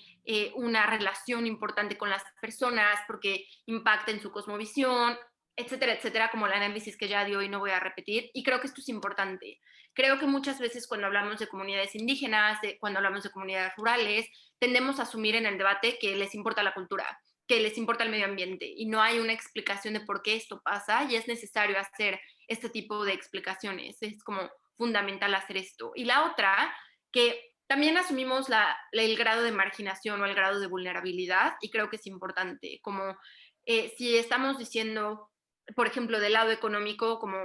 [SPEAKER 2] una relación importante con las personas porque impacta en su cosmovisión. etcétera, etcétera, como el análisis que ya dio y no voy a repetir. Y creo que esto es importante. Creo que muchas veces cuando hablamos de comunidades indígenas, cuando hablamos de comunidades rurales, tendemos a asumir en el debate que les importa la cultura, que les importa el medio ambiente y no hay una explicación de por qué esto pasa y es necesario hacer este tipo de explicaciones. Es como fundamental hacer esto. Y la otra, que también asumimos el grado de marginación o el grado de vulnerabilidad y creo que es importante, como si estamos diciendo, por ejemplo, del lado económico, como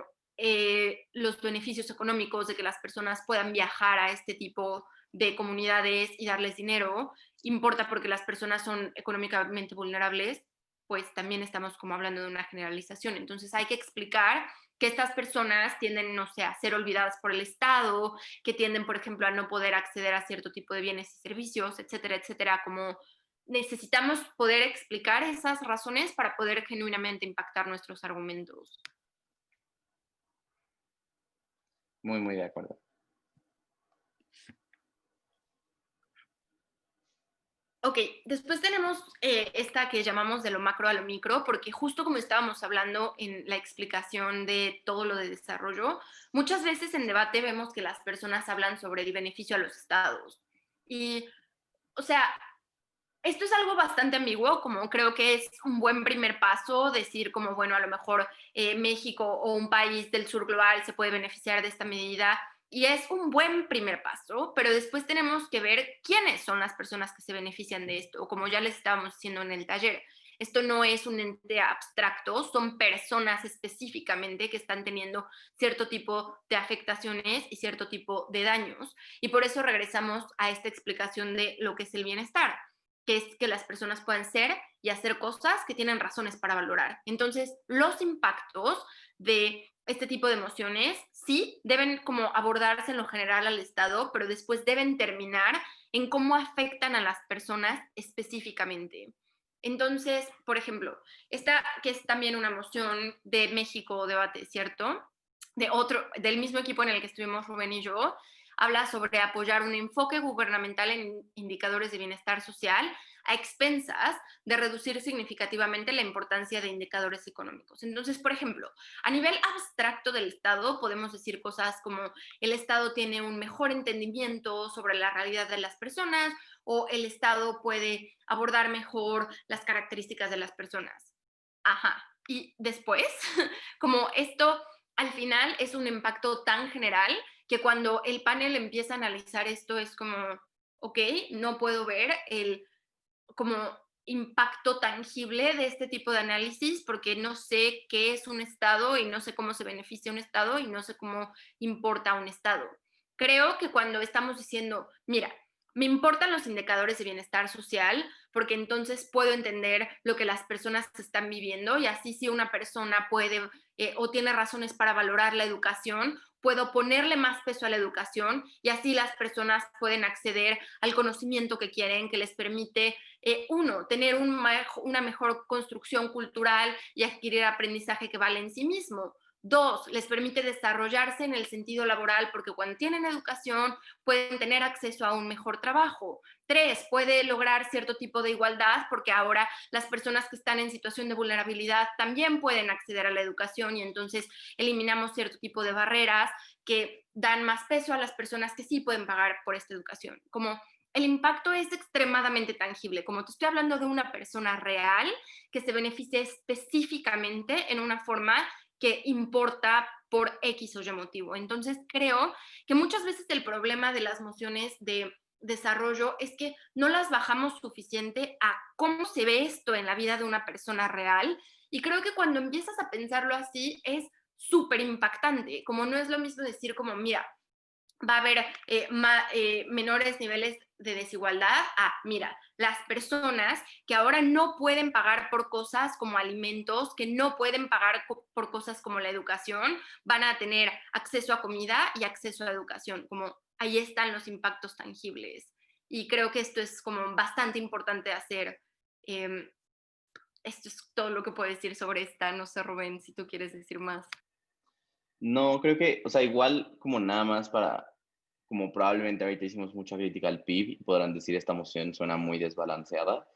[SPEAKER 2] los beneficios económicos de que las personas puedan viajar a este tipo de comunidades y darles dinero, importa porque las personas son económicamente vulnerables, pues también estamos como hablando de una generalización. Entonces hay que explicar que estas personas tienden, no sé, a ser olvidadas por el Estado, que tienden, por ejemplo, a no poder acceder a cierto tipo de bienes y servicios, etcétera, etcétera, como necesitamos poder explicar esas razones para poder genuinamente impactar nuestros argumentos.
[SPEAKER 1] Muy, muy de acuerdo.
[SPEAKER 2] Ok, después tenemos esta que llamamos de lo macro a lo micro, porque justo como estábamos hablando en la explicación de todo lo de desarrollo, muchas veces en debate vemos que las personas hablan sobre el beneficio a los estados. Y, o sea, esto es algo bastante ambiguo, como creo que es un buen primer paso decir como, bueno, a lo mejor México o un país del sur global se puede beneficiar de esta medida y es un buen primer paso, pero después tenemos que ver quiénes son las personas que se benefician de esto, o como ya les estábamos diciendo en el taller. Esto no es un ente abstracto, son personas específicamente que están teniendo cierto tipo de afectaciones y cierto tipo de daños. Y por eso regresamos a esta explicación de lo que es el bienestar, que es que las personas puedan ser y hacer cosas que tienen razones para valorar. Entonces, los impactos de este tipo de emociones sí deben como abordarse en lo general al Estado, pero después deben terminar en cómo afectan a las personas específicamente. Entonces, por ejemplo, esta que es también una moción de México Debate, ¿cierto? Del mismo equipo en el que estuvimos Rubén y yo, habla sobre apoyar un enfoque gubernamental en indicadores de bienestar social a expensas de reducir significativamente la importancia de indicadores económicos. Entonces, por ejemplo, a nivel abstracto del Estado, podemos decir cosas como el Estado tiene un mejor entendimiento sobre la realidad de las personas o el Estado puede abordar mejor las características de las personas. Ajá. Y después, como esto al final es un impacto tan general que cuando el panel empieza a analizar esto es como, ok, no puedo ver el como impacto tangible de este tipo de análisis porque no sé qué es un Estado y no sé cómo se beneficia un Estado y no sé cómo importa un Estado. Creo que cuando estamos diciendo, mira, me importan los indicadores de bienestar social porque entonces puedo entender lo que las personas están viviendo y así si una persona puede o tiene razones para valorar la educación, puedo ponerle más peso a la educación y así las personas pueden acceder al conocimiento que quieren, que les permite uno, tener una mejor construcción cultural y adquirir aprendizaje que vale en sí mismo. Dos, les permite desarrollarse en el sentido laboral porque cuando tienen educación pueden tener acceso a un mejor trabajo. Tres, puede lograr cierto tipo de igualdad porque ahora las personas que están en situación de vulnerabilidad también pueden acceder a la educación y entonces eliminamos cierto tipo de barreras que dan más peso a las personas que sí pueden pagar por esta educación. Como el impacto es extremadamente tangible, como te estoy hablando de una persona real que se beneficia específicamente en una forma que importa por X o Y motivo. Entonces creo que muchas veces el problema de las mociones de desarrollo es que no las bajamos suficiente a cómo se ve esto en la vida de una persona real y creo que cuando empiezas a pensarlo así es súper impactante, como no es lo mismo decir como, mira, va a haber menores niveles de desigualdad a, mira, las personas que ahora no pueden pagar por cosas como alimentos, que no pueden pagar por cosas como la educación, van a tener acceso a comida y acceso a educación, como ahí están los impactos tangibles. Y creo que esto es como bastante importante hacer. Eh, Esto es todo lo que puedo decir sobre esta. No sé, Rubén, si tú quieres decir más.
[SPEAKER 1] No, creo que, o sea, igual como nada más para, como probablemente ahorita hicimos mucha crítica al PIB y podrán decir esta moción suena muy desbalanceada.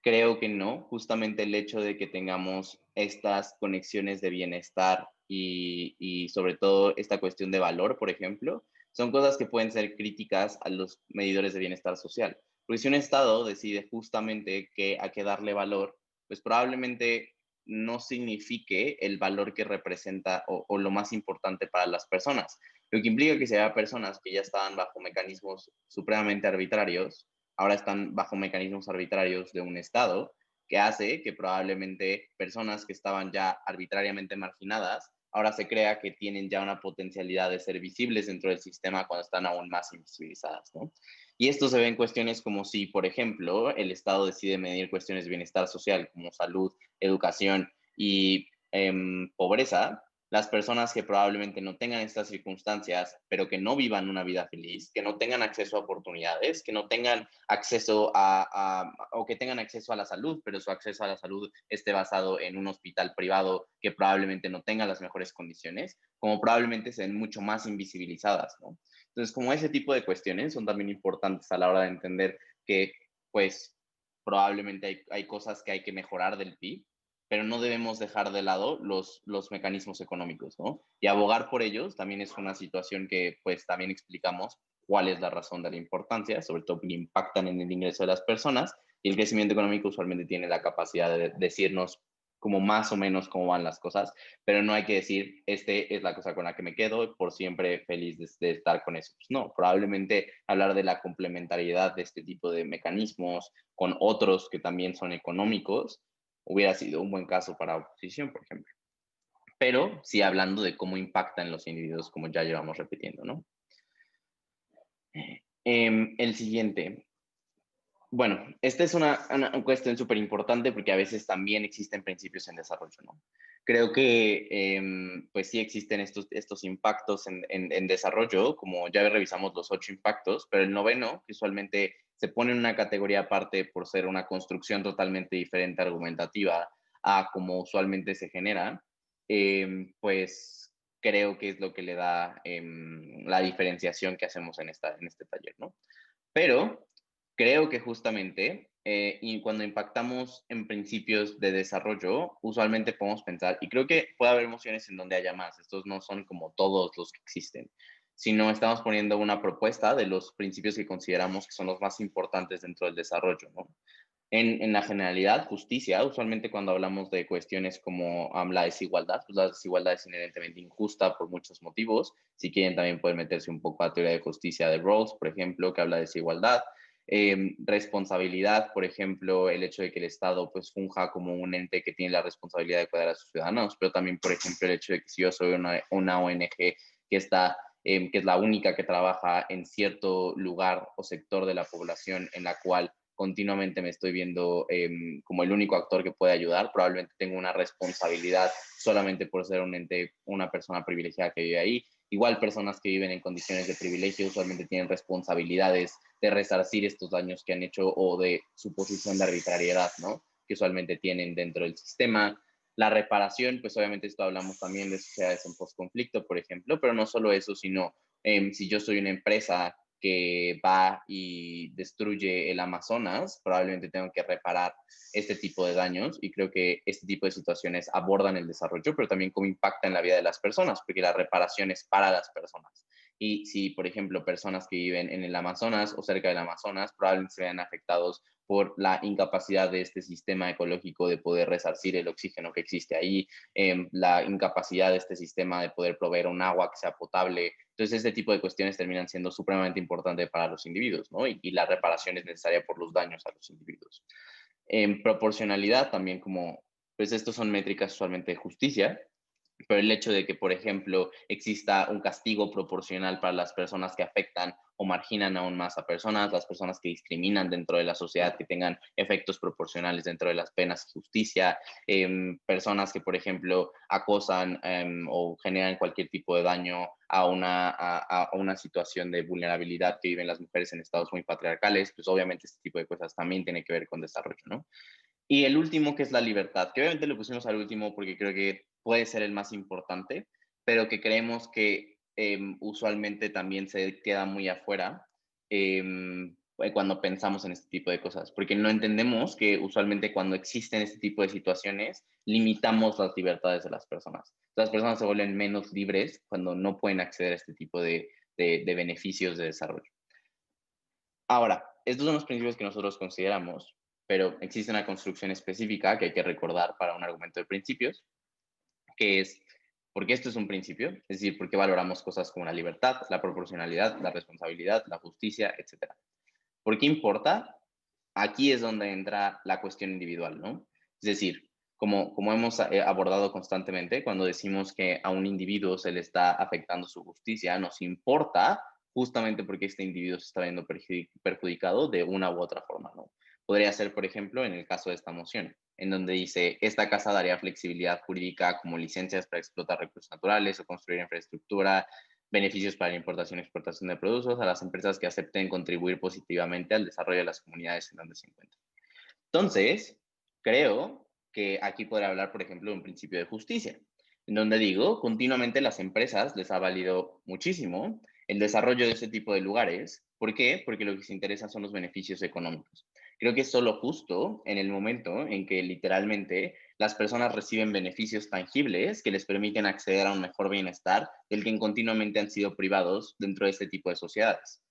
[SPEAKER 1] Creo que no, justamente el hecho de que tengamos estas conexiones de bienestar y sobre todo esta cuestión de valor, por ejemplo, son cosas que pueden ser críticas a los medidores de bienestar social. Porque si un Estado decide justamente que a qué darle valor, pues probablemente no signifique el valor que representa o lo más importante para las personas. Lo que implica que si haya personas que ya estaban bajo mecanismos supremamente arbitrarios, ahora están bajo mecanismos arbitrarios de un Estado, que hace que probablemente personas que estaban ya arbitrariamente marginadas, ahora se crea que tienen ya una potencialidad de ser visibles dentro del sistema cuando están aún más invisibilizadas, ¿no? Y esto se ve en cuestiones como si, por ejemplo, el Estado decide medir cuestiones de bienestar social como salud, educación y pobreza, las personas que probablemente no tengan estas circunstancias, pero que no vivan una vida feliz, que no tengan acceso a oportunidades, que no tengan acceso o que tengan acceso a la salud, pero su acceso a la salud esté basado en un hospital privado que probablemente no tenga las mejores condiciones, como probablemente sean mucho más invisibilizadas, ¿no? Entonces, como ese tipo de cuestiones son también importantes a la hora de entender que, pues, probablemente hay cosas que hay que mejorar del PIB, pero no debemos dejar de lado los mecanismos económicos, ¿no? Y abogar por ellos también es una situación que pues también explicamos cuál es la razón de la importancia, sobre todo porque impactan en el ingreso de las personas y el crecimiento económico usualmente tiene la capacidad de decirnos como más o menos cómo van las cosas, pero no hay que decir, este es la cosa con la que me quedo, por siempre feliz de estar con eso. Pues no, probablemente hablar de la complementariedad de este tipo de mecanismos con otros que también son económicos, hubiera sido un buen caso para oposición, por ejemplo. Pero sí hablando de cómo impactan los individuos, como ya llevamos repitiendo, ¿no? El siguiente. Bueno, esta es una cuestión súper importante porque a veces también existen principios en desarrollo, ¿no? Creo que pues sí existen estos impactos en desarrollo, como ya revisamos los 8 impactos, pero el noveno, que usualmente se pone en una categoría aparte por ser una construcción totalmente diferente argumentativa a como usualmente se genera, pues creo que es lo que le da la diferenciación que hacemos en este taller, ¿no? Pero creo que justamente, y cuando impactamos en principios de desarrollo, usualmente podemos pensar, y creo que puede haber emociones en donde haya más, estos no son como todos los que existen, sino estamos poniendo una propuesta de los principios que consideramos que son los más importantes dentro del desarrollo, ¿no? En la generalidad, justicia, usualmente cuando hablamos de cuestiones como la desigualdad, pues la desigualdad es inherentemente injusta por muchos motivos. Si quieren, también pueden meterse un poco a la teoría de justicia de Rawls, por ejemplo, que habla de desigualdad. Responsabilidad, por ejemplo, el hecho de que el Estado pues funja como un ente que tiene la responsabilidad de cuidar a sus ciudadanos, pero también, por ejemplo, el hecho de que si yo soy una ONG que está que es la única que trabaja en cierto lugar o sector de la población en la cual continuamente me estoy viendo como el único actor que puede ayudar, probablemente tengo una responsabilidad solamente por ser un ente, una persona privilegiada que vive ahí. Igual personas que viven en condiciones de privilegio usualmente tienen responsabilidades de resarcir estos daños que han hecho o de su posición de arbitrariedad, ¿no? Que usualmente tienen dentro del sistema. La reparación, pues obviamente esto hablamos también de sociedades en postconflicto, por ejemplo, pero no solo eso, sino si yo soy una empresa que va y destruye el Amazonas, probablemente tengo que reparar este tipo de daños y creo que este tipo de situaciones abordan el desarrollo, pero también cómo impacta en la vida de las personas, porque la reparación es para las personas. Y si, por ejemplo, personas que viven en el Amazonas o cerca del Amazonas probablemente se vean afectados por la incapacidad de este sistema ecológico de poder resarcir el oxígeno que existe ahí, la incapacidad de este sistema de poder proveer un agua que sea potable. Entonces, este tipo de cuestiones terminan siendo supremamente importantes para los individuos, ¿no? Y la reparación es necesaria por los daños a los individuos. En proporcionalidad, también como, pues estos son métricas usualmente de justicia, pero el hecho de que, por ejemplo, exista un castigo proporcional para las personas que afectan o marginan aún más a personas, las personas que discriminan dentro de la sociedad, que tengan efectos proporcionales dentro de las penas y justicia, personas que, por ejemplo, acosan o generan cualquier tipo de daño a una situación de vulnerabilidad que viven las mujeres en estados muy patriarcales, pues obviamente este tipo de cosas también tiene que ver con desarrollo, ¿no? Y el último, que es la libertad, que obviamente lo pusimos al último porque creo que puede ser el más importante, pero que creemos que usualmente también se queda muy afuera, cuando pensamos en este tipo de cosas, porque no entendemos que usualmente cuando existen este tipo de situaciones, limitamos las libertades de las personas. Las personas se vuelven menos libres cuando no pueden acceder a este tipo de beneficios de desarrollo. Ahora, estos son los principios que nosotros consideramos, pero existe una construcción específica que hay que recordar para un argumento de principios, que es, ¿por qué esto es un principio? Es decir, ¿por qué valoramos cosas como la libertad, la proporcionalidad, la responsabilidad, la justicia, etcétera? ¿Por qué importa? Aquí es donde entra la cuestión individual, ¿no? Es decir, como hemos abordado constantemente, cuando decimos que a un individuo se le está afectando su justicia, nos importa justamente porque este individuo se está viendo perjudicado de una u otra forma, ¿no? Podría ser, por ejemplo, en el caso de esta moción, en donde dice, esta casa daría flexibilidad jurídica como licencias para explotar recursos naturales o construir infraestructura, beneficios para la importación y exportación de productos a las empresas que acepten contribuir positivamente al desarrollo de las comunidades en donde se encuentran. Entonces, creo que aquí podría hablar, por ejemplo, de un principio de justicia, en donde digo, continuamente las empresas les ha valido muchísimo el desarrollo de ese tipo de lugares. ¿Por qué? Porque lo que se interesa son los beneficios económicos. Creo que es solo justo en el momento en que literalmente las personas reciben beneficios tangibles que les permiten acceder a un mejor bienestar del que continuamente han sido privados dentro de este tipo de sociedades.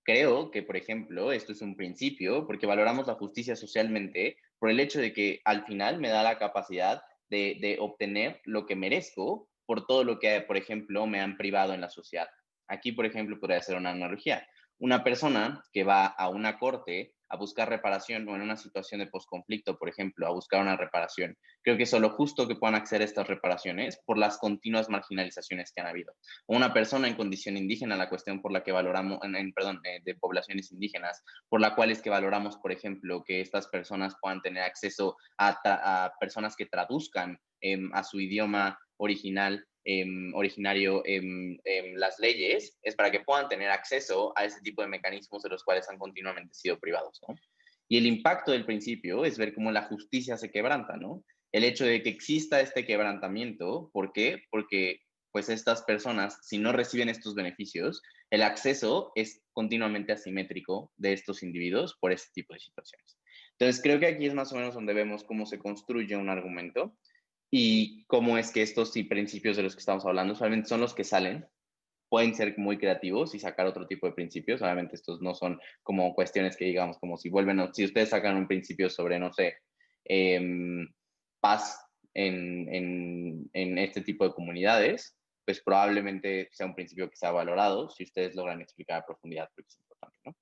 [SPEAKER 1] Creo que, por ejemplo, esto es un principio porque valoramos la justicia socialmente por el hecho de que al final me da la capacidad de obtener lo que merezco por todo lo que, por ejemplo, me han privado en la sociedad. Aquí, por ejemplo, podría ser una analogía. Una persona que va a una corte a buscar reparación o en una situación de posconflicto, por ejemplo, a buscar una reparación, creo que es solo justo que puedan acceder a estas reparaciones por las continuas marginalizaciones que han habido. Una persona en condición indígena, la cuestión por la que valoramos, perdón, de poblaciones indígenas, por la cual es que valoramos, por ejemplo, que estas personas puedan tener acceso a personas que traduzcan a su idioma original, originario, las leyes, es para que puedan tener acceso a ese tipo de mecanismos de los cuales han continuamente sido privados, ¿no? Y el impacto del principio es ver cómo la justicia se quebranta, ¿no? El hecho de que exista este quebrantamiento, ¿por qué? Porque pues estas personas, si no reciben estos beneficios, el acceso es continuamente asimétrico de estos individuos por este tipo de situaciones. Entonces, creo que aquí es más o menos donde vemos cómo se construye un argumento y cómo es que estos sí, principios de los que estamos hablando solamente son los que salen. Pueden ser muy creativos y sacar otro tipo de principios. Obviamente estos no son como cuestiones que digamos, como si vuelven, si ustedes sacan un principio sobre, no sé, eh, paz en este tipo de comunidades, pues probablemente sea un principio que sea valorado si ustedes logran explicar a profundidad, porque es importante, ¿no?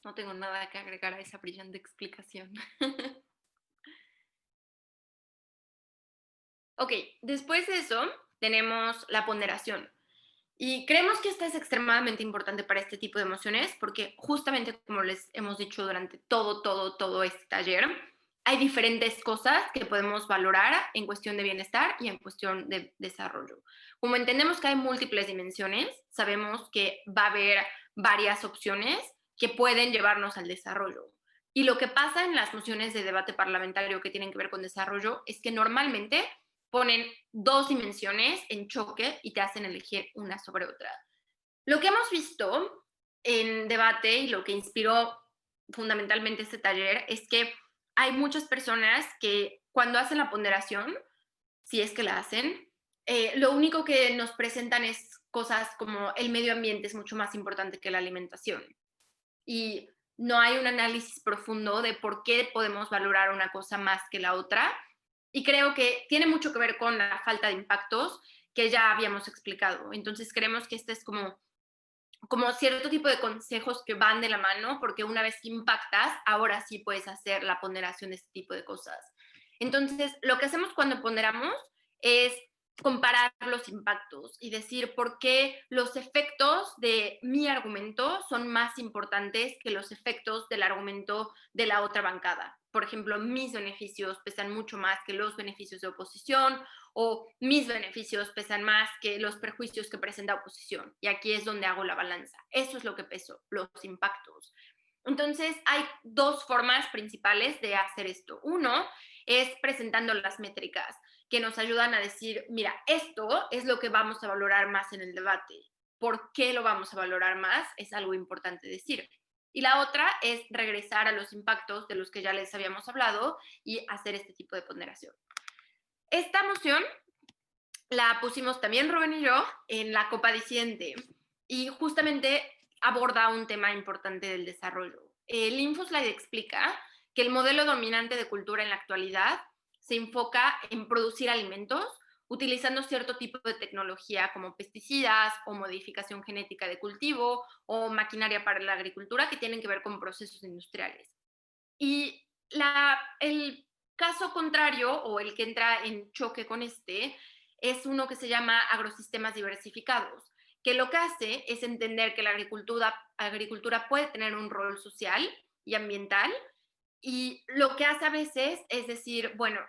[SPEAKER 2] No tengo nada que agregar a esa brillante explicación. Ok, después de eso tenemos la ponderación. Y creemos que esta es extremadamente importante para este tipo de emociones porque justamente como les hemos dicho durante todo este taller, hay diferentes cosas que podemos valorar en cuestión de bienestar y en cuestión de desarrollo. Como entendemos que hay múltiples dimensiones, sabemos que va a haber varias opciones que pueden llevarnos al desarrollo. Y lo que pasa en las mociones de debate parlamentario que tienen que ver con desarrollo es que normalmente ponen dos dimensiones en choque y te hacen elegir una sobre otra. Lo que hemos visto en debate y lo que inspiró fundamentalmente este taller es que hay muchas personas que cuando hacen la ponderación, si es que la hacen, lo único que nos presentan es cosas como el medio ambiente es mucho más importante que la alimentación. Y no hay un análisis profundo de por qué podemos valorar una cosa más que la otra. Y creo que tiene mucho que ver con la falta de impactos que ya habíamos explicado. Entonces creemos que este es como cierto tipo de consejos que van de la mano, porque una vez que impactas, ahora sí puedes hacer la ponderación de este tipo de cosas. Entonces, lo que hacemos cuando ponderamos es comparar los impactos y decir por qué los efectos de mi argumento son más importantes que los efectos del argumento de la otra bancada. Por ejemplo, mis beneficios pesan mucho más que los beneficios de oposición o mis beneficios pesan más que los perjuicios que presenta oposición. Y aquí es donde hago la balanza. Eso es lo que peso, los impactos. Entonces, hay dos formas principales de hacer esto. Uno es presentando las métricas. que nos ayudan a decir, mira, esto es lo que vamos a valorar más en el debate. ¿Por qué lo vamos a valorar más? Es algo importante decir. Y la otra es regresar a los impactos de los que ya les habíamos hablado y hacer este tipo de ponderación. Esta moción la pusimos también Rubén y yo en la Copa Disidente y justamente aborda un tema importante del desarrollo. El InfoSlide explica que el modelo dominante de cultura en la actualidad se enfoca en producir alimentos utilizando cierto tipo de tecnología como pesticidas o modificación genética de cultivo o maquinaria para la agricultura que tienen que ver con procesos industriales. Y el caso contrario o el que entra en choque con este es uno que se llama agrosistemas diversificados, que lo que hace es entender que la agricultura puede tener un rol social y ambiental y lo que hace a veces es decir, bueno,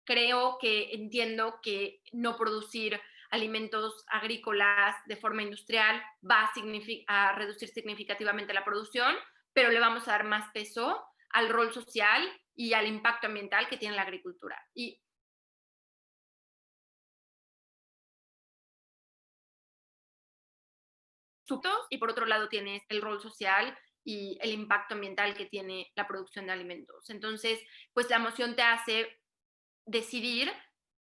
[SPEAKER 2] creo que entiendo que no producir alimentos agrícolas de forma industrial va a reducir significativamente la producción, pero le vamos a dar más peso al rol social y al impacto ambiental que tiene la agricultura. Y por otro lado tienes el rol social y el impacto ambiental que tiene la producción de alimentos. Entonces, pues la moción te hace decidir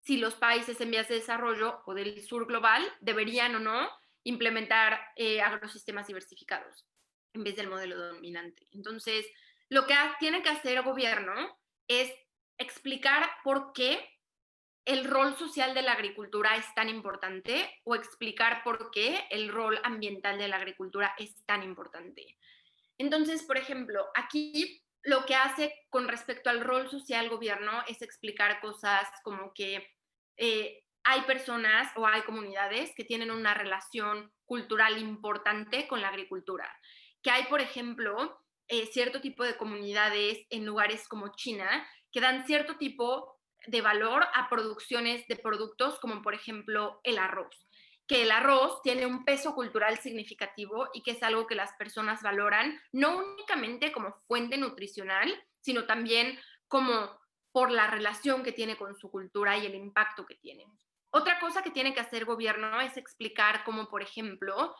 [SPEAKER 2] si los países en vías de desarrollo o del sur global deberían o no implementar agrosistemas diversificados en vez del modelo dominante. Entonces, lo que tiene que hacer el gobierno es explicar por qué el rol social de la agricultura es tan importante o explicar por qué el rol ambiental de la agricultura es tan importante. Entonces, por ejemplo, aquí lo que hace con respecto al rol social gobierno es explicar cosas como que hay personas o hay comunidades que tienen una relación cultural importante con la agricultura. Que hay, por ejemplo, cierto tipo de comunidades en lugares como China que dan cierto tipo de valor a producciones de productos como por ejemplo el arroz, que el arroz tiene un peso cultural significativo y que es algo que las personas valoran, no únicamente como fuente nutricional, sino también como por la relación que tiene con su cultura y el impacto que tiene. Otra cosa que tiene que hacer el gobierno es explicar cómo, por ejemplo,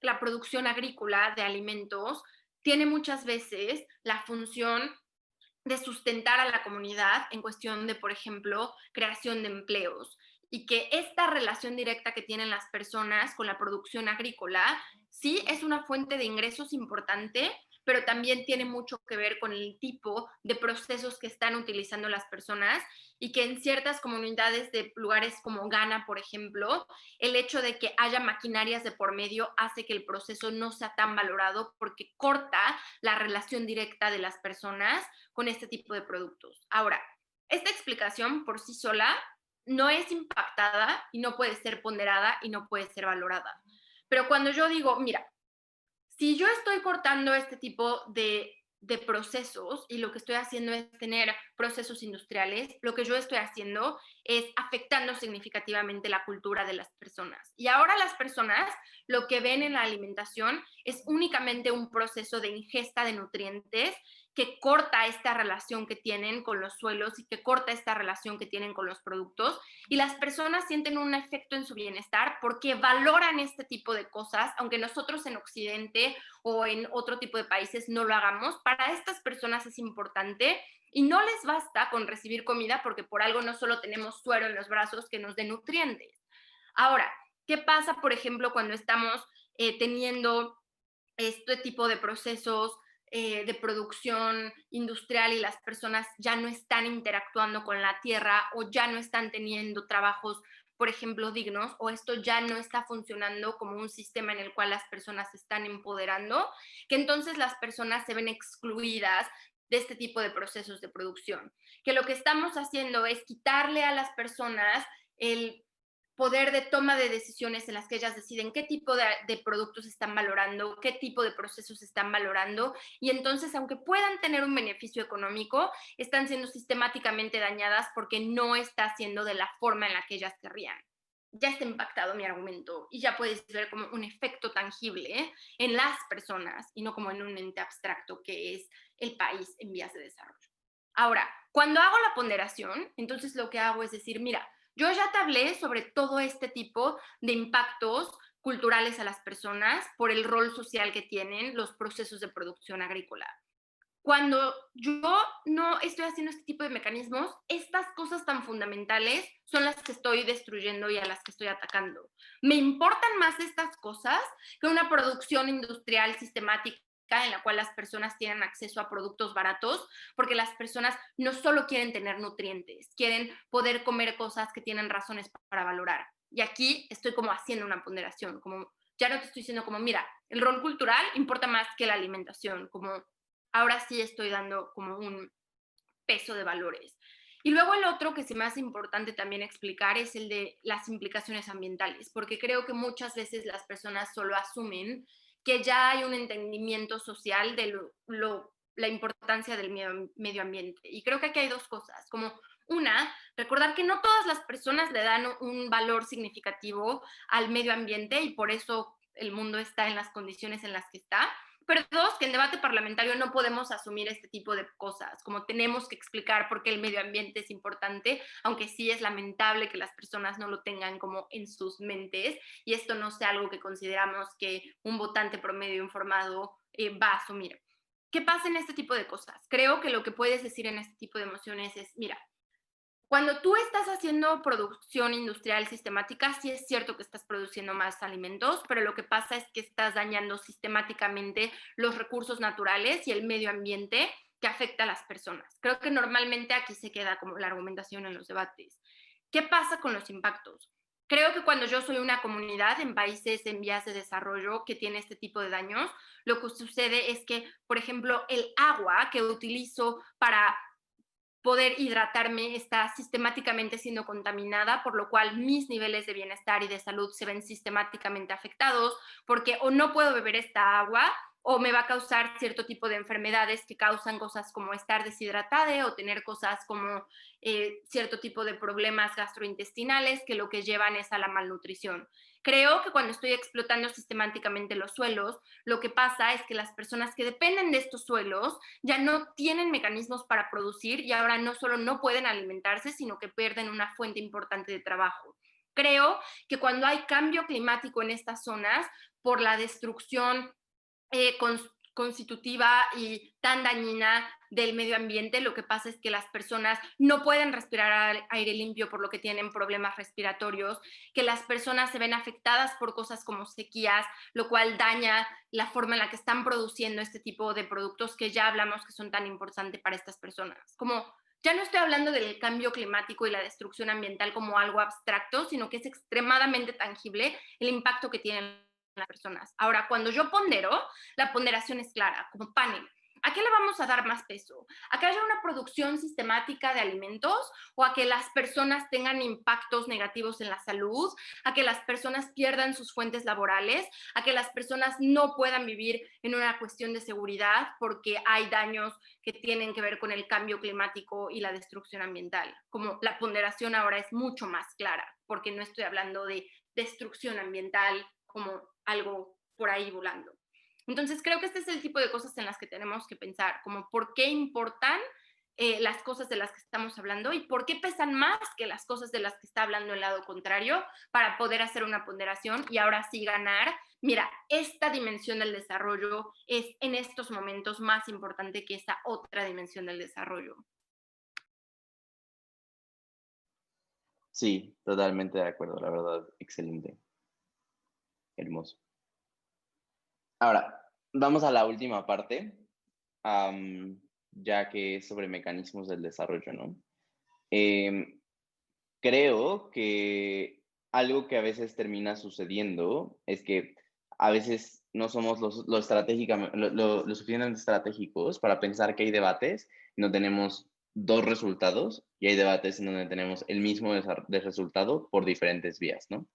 [SPEAKER 2] la producción agrícola de alimentos tiene muchas veces la función de sustentar a la comunidad en cuestión de, por ejemplo, creación de empleos y que esta relación directa que tienen las personas con la producción agrícola sí es una fuente de ingresos importante, pero también tiene mucho que ver con el tipo de procesos que están utilizando las personas y que en ciertas comunidades de lugares como Ghana, por ejemplo, el hecho de que haya maquinarias de por medio hace que el proceso no sea tan valorado porque corta la relación directa de las personas con este tipo de productos. Ahora, esta explicación por sí sola no es impactada y no puede ser ponderada y no puede ser valorada. Pero cuando yo digo, mira, si yo estoy cortando este tipo de procesos y lo que estoy haciendo es tener procesos industriales, lo que yo estoy haciendo es afectando significativamente la cultura de las personas. Y ahora las personas lo que ven en la alimentación es únicamente un proceso de ingesta de nutrientes que corta esta relación que tienen con los suelos y que corta esta relación que tienen con los productos y las personas sienten un efecto en su bienestar porque valoran este tipo de cosas, aunque nosotros en Occidente o en otro tipo de países no lo hagamos, para estas personas es importante y no les basta con recibir comida porque por algo no solo tenemos suero en los brazos que nos dé nutrientes. Ahora, ¿qué pasa, por ejemplo, cuando estamos teniendo este tipo de procesos de producción industrial y las personas ya no están interactuando con la tierra o ya no están teniendo trabajos, por ejemplo, dignos, o esto ya no está funcionando como un sistema en el cual las personas se están empoderando, que entonces las personas se ven excluidas de este tipo de procesos de producción. Que lo que estamos haciendo es quitarle a las personas el poder de toma de decisiones en las que ellas deciden qué tipo de productos están valorando, qué tipo de procesos están valorando, y entonces, aunque puedan tener un beneficio económico, están siendo sistemáticamente dañadas porque no está haciendo de la forma en la que ellas querrían. Ya está impactado mi argumento y ya puedes ver como un efecto tangible en las personas y no como en un ente abstracto que es el país en vías de desarrollo. Ahora, Cuando hago la ponderación, entonces lo que hago es decir, mira, yo ya te hablé sobre todo este tipo de impactos culturales a las personas por el rol social que tienen los procesos de producción agrícola. Cuando yo no estoy haciendo este tipo de mecanismos, estas cosas tan fundamentales son las que estoy destruyendo y a las que estoy atacando. Me importan más estas cosas que una producción industrial sistemática en la cual las personas tienen acceso a productos baratos, porque las personas no solo quieren tener nutrientes, quieren poder comer cosas que tienen razones para valorar. Y aquí estoy como haciendo una ponderación, como ya no te estoy diciendo como, mira, el rol cultural importa más que la alimentación, como ahora sí estoy dando como un peso de valores. Y luego el otro que se me hace importante también explicar es el de las implicaciones ambientales, porque creo que muchas veces las personas solo asumen que ya hay un entendimiento social de la importancia del medio ambiente. Y creo que aquí hay dos cosas, como una, recordar que no todas las personas le dan un valor significativo al medio ambiente y por eso el mundo está en las condiciones en las que está, pero dos, que en debate parlamentario no podemos asumir este tipo de cosas, como tenemos que explicar por qué el medio ambiente es importante, aunque sí es lamentable que las personas no lo tengan como en sus mentes y esto no sea algo que consideramos que un votante promedio informado va a asumir. ¿Qué pasa en este tipo de cosas? Creo que lo que puedes decir en este tipo de emociones es, mira, cuando tú estás haciendo producción industrial sistemática, sí es cierto que estás produciendo más alimentos, pero lo que pasa es que estás dañando sistemáticamente los recursos naturales y el medio ambiente que afecta a las personas. Creo que normalmente aquí se queda como la argumentación en los debates. ¿Qué pasa con los impactos? Creo que cuando yo soy una comunidad en países en vías de desarrollo que tiene este tipo de daños, lo que sucede es que, por ejemplo, el agua que utilizo para poder hidratarme está sistemáticamente siendo contaminada, por lo cual mis niveles de bienestar y de salud se ven sistemáticamente afectados, porque o no puedo beber esta agua o me va a causar cierto tipo de enfermedades que causan cosas como estar deshidratada o tener cosas como cierto tipo de problemas gastrointestinales que lo que llevan es a la malnutrición. Creo que cuando estoy explotando sistemáticamente los suelos, lo que pasa es que las personas que dependen de estos suelos ya no tienen mecanismos para producir y ahora no solo no pueden alimentarse, sino que pierden una fuente importante de trabajo. Creo que cuando hay cambio climático en estas zonas por la destrucción constitutiva y tan dañina del medio ambiente, lo que pasa es que las personas no pueden respirar aire limpio por lo que tienen problemas respiratorios, que las personas se ven afectadas por cosas como sequías, lo cual daña la forma en la que están produciendo este tipo de productos que ya hablamos que son tan importantes para estas personas. Como ya no estoy hablando del cambio climático y la destrucción ambiental como algo abstracto, sino que es extremadamente tangible el impacto que tienen las personas. Ahora, cuando yo pondero, la ponderación es clara, como panel. ¿A qué le vamos a dar más peso? ¿A que haya una producción sistemática de alimentos o a que las personas tengan impactos negativos en la salud? ¿A que las personas pierdan sus fuentes laborales? ¿A que las personas no puedan vivir en una cuestión de seguridad porque hay daños que tienen que ver con el cambio climático y la destrucción ambiental? Como la ponderación ahora es mucho más clara, porque no estoy hablando de destrucción ambiental como algo por ahí volando. Entonces creo que este es el tipo de cosas en las que tenemos que pensar, como por qué importan las cosas de las que estamos hablando y por qué pesan más que las cosas de las que está hablando el lado contrario para poder hacer una ponderación y ahora sí ganar. Mira, esta dimensión del desarrollo es en estos momentos más importante que esta otra dimensión del desarrollo.
[SPEAKER 1] Sí, totalmente de acuerdo, la verdad, excelente, hermoso. Ahora, vamos a la última parte, ya que es sobre mecanismos del desarrollo, ¿no? Em, Creo que algo que a veces termina sucediendo es que a veces no somos lo suficientemente estratégicos para pensar que hay debates y no tenemos dos resultados y hay debates en donde tenemos el mismo resultado por diferentes vías, ¿no?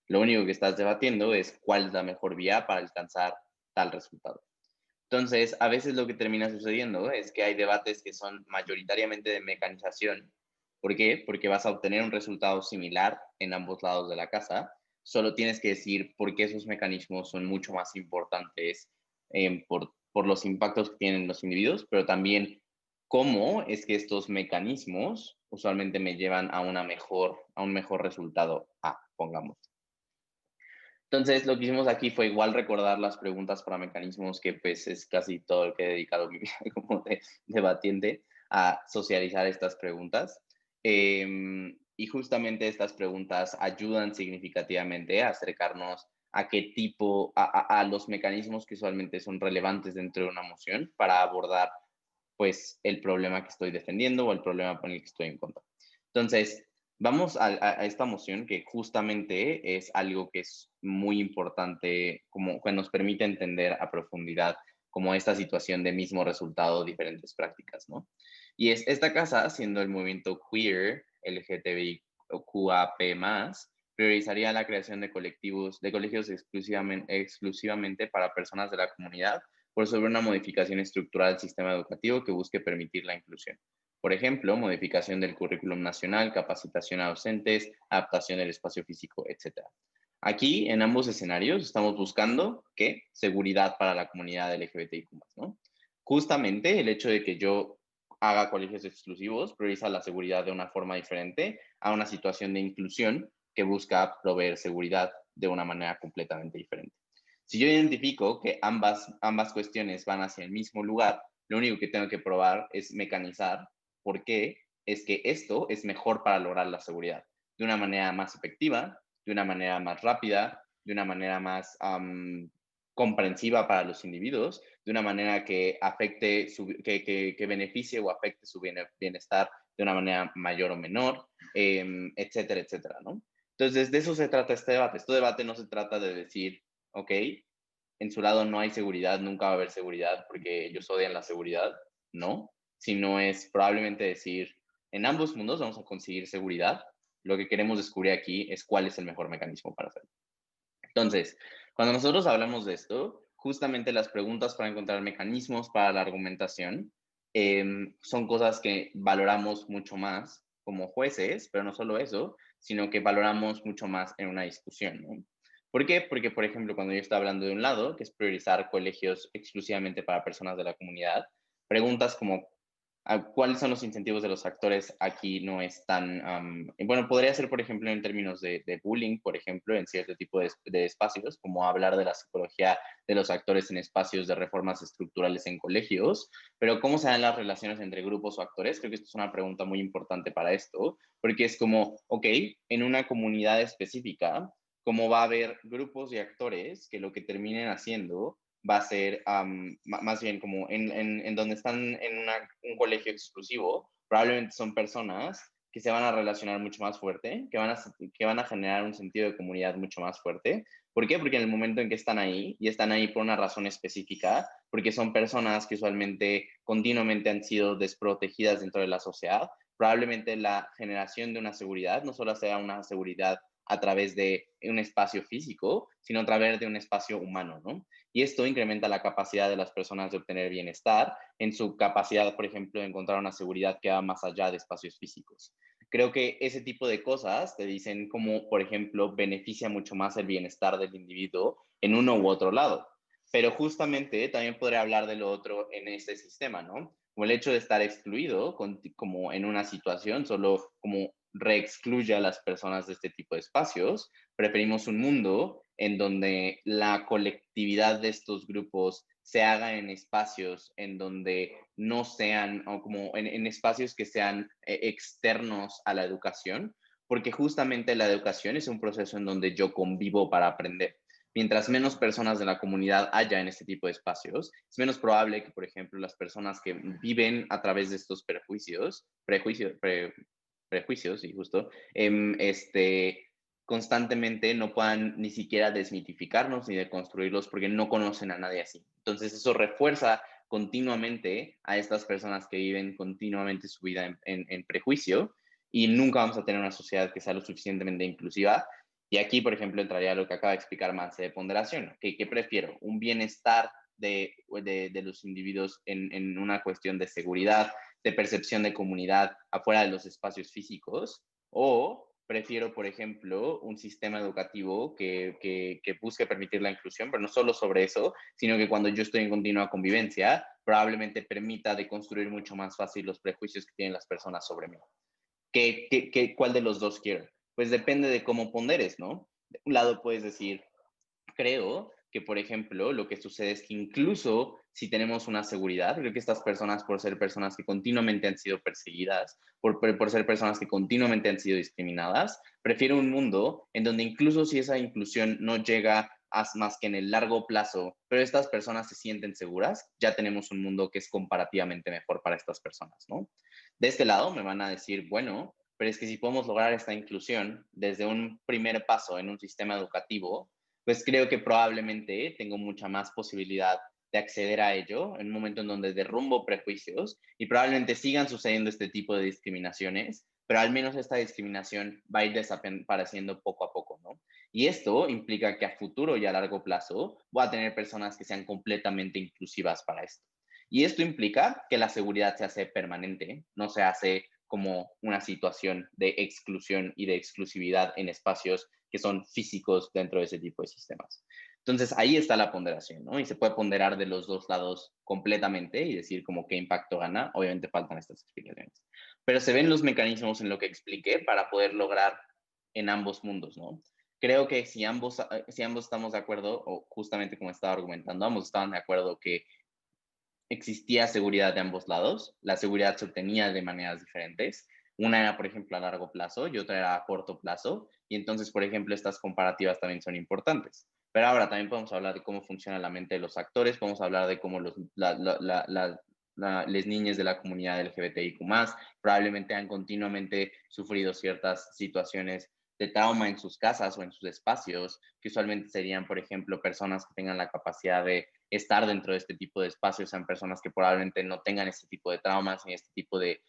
[SPEAKER 1] Lo único que estás debatiendo es cuál es la mejor vía para alcanzar tal resultado. Entonces, a veces lo que termina sucediendo es que hay debates que son mayoritariamente de mecanización. ¿Por qué? Porque vas a obtener un resultado similar en ambos lados de la casa. Solo tienes que decir por qué esos mecanismos son mucho más importantes por los impactos que tienen los individuos, pero también cómo es que estos mecanismos usualmente me llevan a a un mejor resultado A, pongamos. Entonces, lo que hicimos aquí fue igual recordar las preguntas para mecanismos, que pues es casi todo lo que he dedicado mi vida como debatiente a socializar estas preguntas. Y justamente estas preguntas ayudan significativamente a acercarnos a qué tipo, a los mecanismos que usualmente son relevantes dentro de una moción para abordar pues el problema que estoy defendiendo o el problema con el que estoy en contra. Entonces, vamos a esta moción que justamente es algo que es muy importante, como que nos permite entender a profundidad como esta situación de mismo resultado, diferentes prácticas, ¿no? Y es esta casa, siendo el movimiento queer, LGTBIQAP+, priorizaría la creación de colegios exclusivamente para personas de la comunidad por sobre una modificación estructural del sistema educativo que busque permitir la inclusión. Por ejemplo, modificación del currículum nacional, capacitación a docentes, adaptación del espacio físico, etc. Aquí, en ambos escenarios, estamos buscando ¿qué? Seguridad para la comunidad LGBTIQ+, ¿no? Justamente el hecho de que yo haga colegios exclusivos prioriza la seguridad de una forma diferente a una situación de inclusión que busca proveer seguridad de una manera completamente diferente. Si yo identifico que ambas cuestiones van hacia el mismo lugar, lo único que tengo que probar es mecanizar por qué es que esto es mejor para lograr la seguridad de una manera más efectiva, de una manera más rápida, de una manera más comprensiva para los individuos, de una manera que afecte, que beneficie o afecte su bienestar de una manera mayor o menor, etcétera, etcétera, ¿no? Entonces, de eso se trata este debate. Este debate no se trata de decir, ok, en su lado no hay seguridad, nunca va a haber seguridad porque ellos odian la seguridad, no, sino es probablemente decir, en ambos mundos vamos a conseguir seguridad, lo que queremos descubrir aquí es cuál es el mejor mecanismo para hacerlo. Entonces, cuando nosotros hablamos de esto, justamente las preguntas para encontrar mecanismos para la argumentación son cosas que valoramos mucho más como jueces, pero no solo eso, sino que valoramos mucho más en una discusión, ¿no? ¿Por qué? Porque, por ejemplo, cuando yo estoy hablando de un lado, que es priorizar colegios exclusivamente para personas de la comunidad, preguntas como cuáles son los incentivos de los actores aquí no es tan, bueno, podría ser, por ejemplo, en términos de bullying, por ejemplo, en cierto tipo de espacios, como hablar de la psicología de los actores en espacios de reformas estructurales en colegios, pero ¿cómo se dan las relaciones entre grupos o actores? Creo que esto es una pregunta muy importante para esto, porque es como, ok, en una comunidad específica, ¿cómo va a haber grupos y actores que lo que terminen haciendo va a ser más bien como en donde están en un colegio exclusivo, probablemente son personas que se van a relacionar mucho más fuerte, que van a generar un sentido de comunidad mucho más fuerte. ¿Por qué? Porque en el momento en que están ahí, y están ahí por una razón específica, porque son personas que usualmente continuamente han sido desprotegidas dentro de la sociedad, probablemente la generación de una seguridad no solo sea una seguridad a través de un espacio físico, sino a través de un espacio humano, ¿no? Y esto incrementa la capacidad de las personas de obtener bienestar en su capacidad, por ejemplo, de encontrar una seguridad que va más allá de espacios físicos. Creo que ese tipo de cosas te dicen cómo, por ejemplo, beneficia mucho más el bienestar del individuo en uno u otro lado. Pero justamente también podría hablar de lo otro en este sistema, ¿no? Como el hecho de estar excluido, como en una situación, solo como reexcluye a las personas de este tipo de espacios. Preferimos un mundo en donde la colectividad de estos grupos se haga en espacios en donde no sean, o como en espacios que sean externos a la educación, porque justamente la educación es un proceso en donde yo convivo para aprender. Mientras menos personas de la comunidad haya en este tipo de espacios, es menos probable que, por ejemplo, las personas que viven a través de estos prejuicios, y justo, constantemente no puedan ni siquiera desmitificarnos ni deconstruirlos porque no conocen a nadie así. Entonces eso refuerza continuamente a estas personas que viven continuamente su vida en prejuicio y nunca vamos a tener una sociedad que sea lo suficientemente inclusiva. Y aquí, por ejemplo, entraría lo que acaba de explicar Marce de ponderación. ¿Qué prefiero? ¿Un bienestar de los individuos en una cuestión de seguridad, de percepción de comunidad afuera de los espacios físicos? ¿O prefiero, por ejemplo, un sistema educativo que busque permitir la inclusión, pero no solo sobre eso, sino que cuando yo estoy en continua convivencia, probablemente permita de construir mucho más fácil los prejuicios que tienen las personas sobre mí. ¿Cuál de los dos quiero? Pues depende de cómo ponderes, ¿no? De un lado puedes decir, creo que, por ejemplo, lo que sucede es que incluso si tenemos una seguridad, creo que estas personas, por ser personas que continuamente han sido perseguidas, por ser personas que continuamente han sido discriminadas, prefiero un mundo en donde incluso si esa inclusión no llega a más que en el largo plazo, pero estas personas se sienten seguras, ya tenemos un mundo que es comparativamente mejor para estas personas, ¿no? De este lado me van a decir, bueno, pero es que si podemos lograr esta inclusión desde un primer paso en un sistema educativo, pues creo que probablemente tengo mucha más posibilidad de acceder a ello en un momento en donde derrumbo prejuicios y probablemente sigan sucediendo este tipo de discriminaciones, pero al menos esta discriminación va a ir desapareciendo poco a poco, ¿no? Y esto implica que a futuro y a largo plazo voy a tener personas que sean completamente inclusivas para esto. Y esto implica que la seguridad se hace permanente, no se hace como una situación de exclusión y de exclusividad en espacios que son físicos dentro de ese tipo de sistemas. Entonces ahí está la ponderación, ¿no? Y se puede ponderar de los dos lados completamente y decir como qué impacto gana. Obviamente faltan estas explicaciones. Pero se ven los mecanismos en lo que expliqué para poder lograr en ambos mundos, ¿no? Creo que si ambos estamos de acuerdo, o justamente como estaba argumentando, ambos estaban de acuerdo que existía seguridad de ambos lados, la seguridad se obtenía de maneras diferentes. Una era, por ejemplo, a largo plazo y otra era a corto plazo. Y entonces, por ejemplo, estas comparativas también son importantes. Pero ahora también podemos hablar de cómo funciona la mente de los actores, podemos hablar de cómo las niñas de la comunidad LGBTIQ+, probablemente han continuamente sufrido ciertas situaciones de trauma en sus casas o en sus espacios, que usualmente serían, por ejemplo, personas que tengan la capacidad de estar dentro de este tipo de espacios, sean personas que probablemente no tengan este tipo de traumas ni este tipo de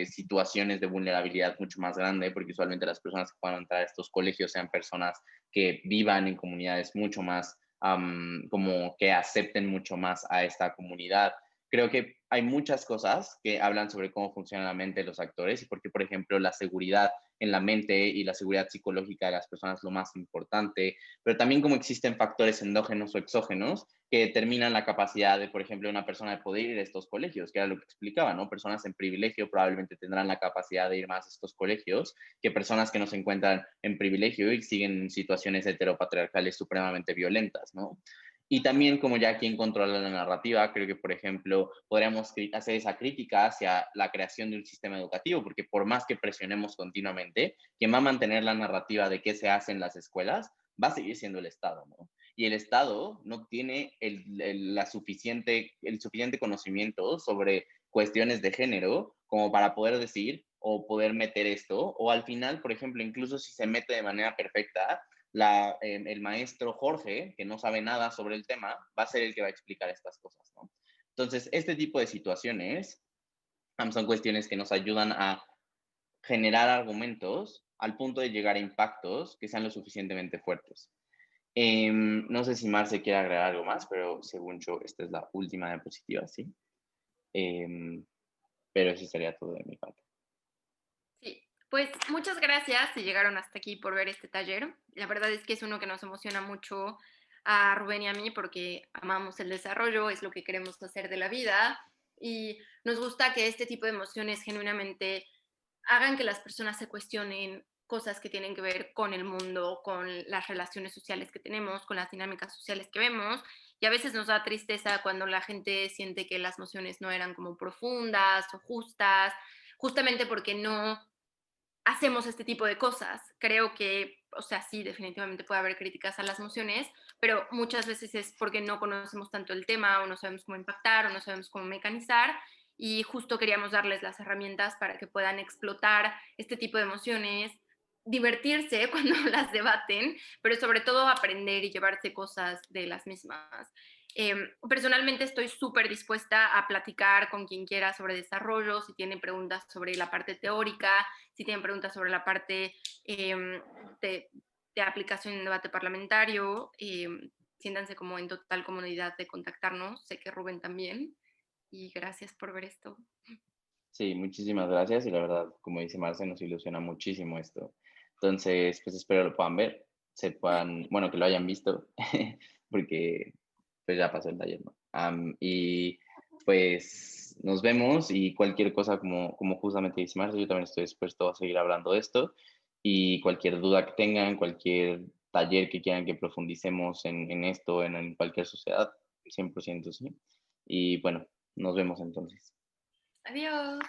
[SPEAKER 1] situaciones de vulnerabilidad mucho más grande, porque usualmente las personas que puedan entrar a estos colegios sean personas que vivan en comunidades mucho más, como que acepten mucho más a esta comunidad. Creo que hay muchas cosas que hablan sobre cómo funciona la mente de los actores y por qué, por ejemplo, la seguridad en la mente y la seguridad psicológica de las personas es lo más importante, pero también como existen factores endógenos o exógenos que determinan la capacidad de, por ejemplo, una persona de poder ir a estos colegios, que era lo que explicaba, ¿no? Personas en privilegio probablemente tendrán la capacidad de ir más a estos colegios que personas que no se encuentran en privilegio y siguen en situaciones heteropatriarcales supremamente violentas, ¿no? Y también como ya quien controla la narrativa, creo que, por ejemplo, podríamos hacer esa crítica hacia la creación de un sistema educativo, porque por más que presionemos continuamente, quien va a mantener la narrativa de qué se hace en las escuelas va a seguir siendo el Estado, ¿no? Y el Estado no tiene el suficiente conocimiento sobre cuestiones de género como para poder decir o poder meter esto, o al final, por ejemplo, incluso si se mete de manera perfecta, el maestro Jorge, que no sabe nada sobre el tema, va a ser el que va a explicar estas cosas, ¿no? Entonces, este tipo de situaciones son cuestiones que nos ayudan a generar argumentos al punto de llegar a impactos que sean lo suficientemente fuertes. No sé si Marce quiere agregar algo más, pero según yo, esta es la última diapositiva, ¿sí? Em, pero eso sería todo de mi parte.
[SPEAKER 2] Sí, pues muchas gracias si llegaron hasta aquí por ver este taller. La verdad es que es uno que nos emociona mucho a Rubén y a mí porque amamos el desarrollo, es lo que queremos hacer de la vida y nos gusta que este tipo de emociones genuinamente hagan que las personas se cuestionen cosas que tienen que ver con el mundo, con las relaciones sociales que tenemos, con las dinámicas sociales que vemos. Y a veces nos da tristeza cuando la gente siente que las emociones no eran como profundas o justas, justamente porque no hacemos este tipo de cosas. Creo que, o sea, sí, definitivamente puede haber críticas a las emociones, pero muchas veces es porque no conocemos tanto el tema o no sabemos cómo impactar o no sabemos cómo mecanizar y justo queríamos darles las herramientas para que puedan explotar este tipo de emociones, divertirse cuando las debaten, pero sobre todo aprender y llevarse cosas de las mismas. Personalmente estoy súper dispuesta a platicar con quien quiera sobre desarrollo, si tienen preguntas sobre la parte teórica, si tienen preguntas sobre la parte de, de, aplicación en debate parlamentario, siéntanse como en total comodidad de contactarnos. Sé que Rubén también. Y gracias por ver esto.
[SPEAKER 1] Sí, muchísimas gracias y la verdad, como dice Marce, nos ilusiona muchísimo esto. Entonces, pues espero lo puedan ver, sepan, bueno, que lo hayan visto, porque pues ya pasó el taller, ¿no? Y pues nos vemos y cualquier cosa, como justamente dice Marce, yo también estoy dispuesto a seguir hablando de esto y cualquier duda que tengan, cualquier taller que quieran que profundicemos en esto, en cualquier sociedad, 100% sí. Y bueno, nos vemos entonces.
[SPEAKER 2] Adiós.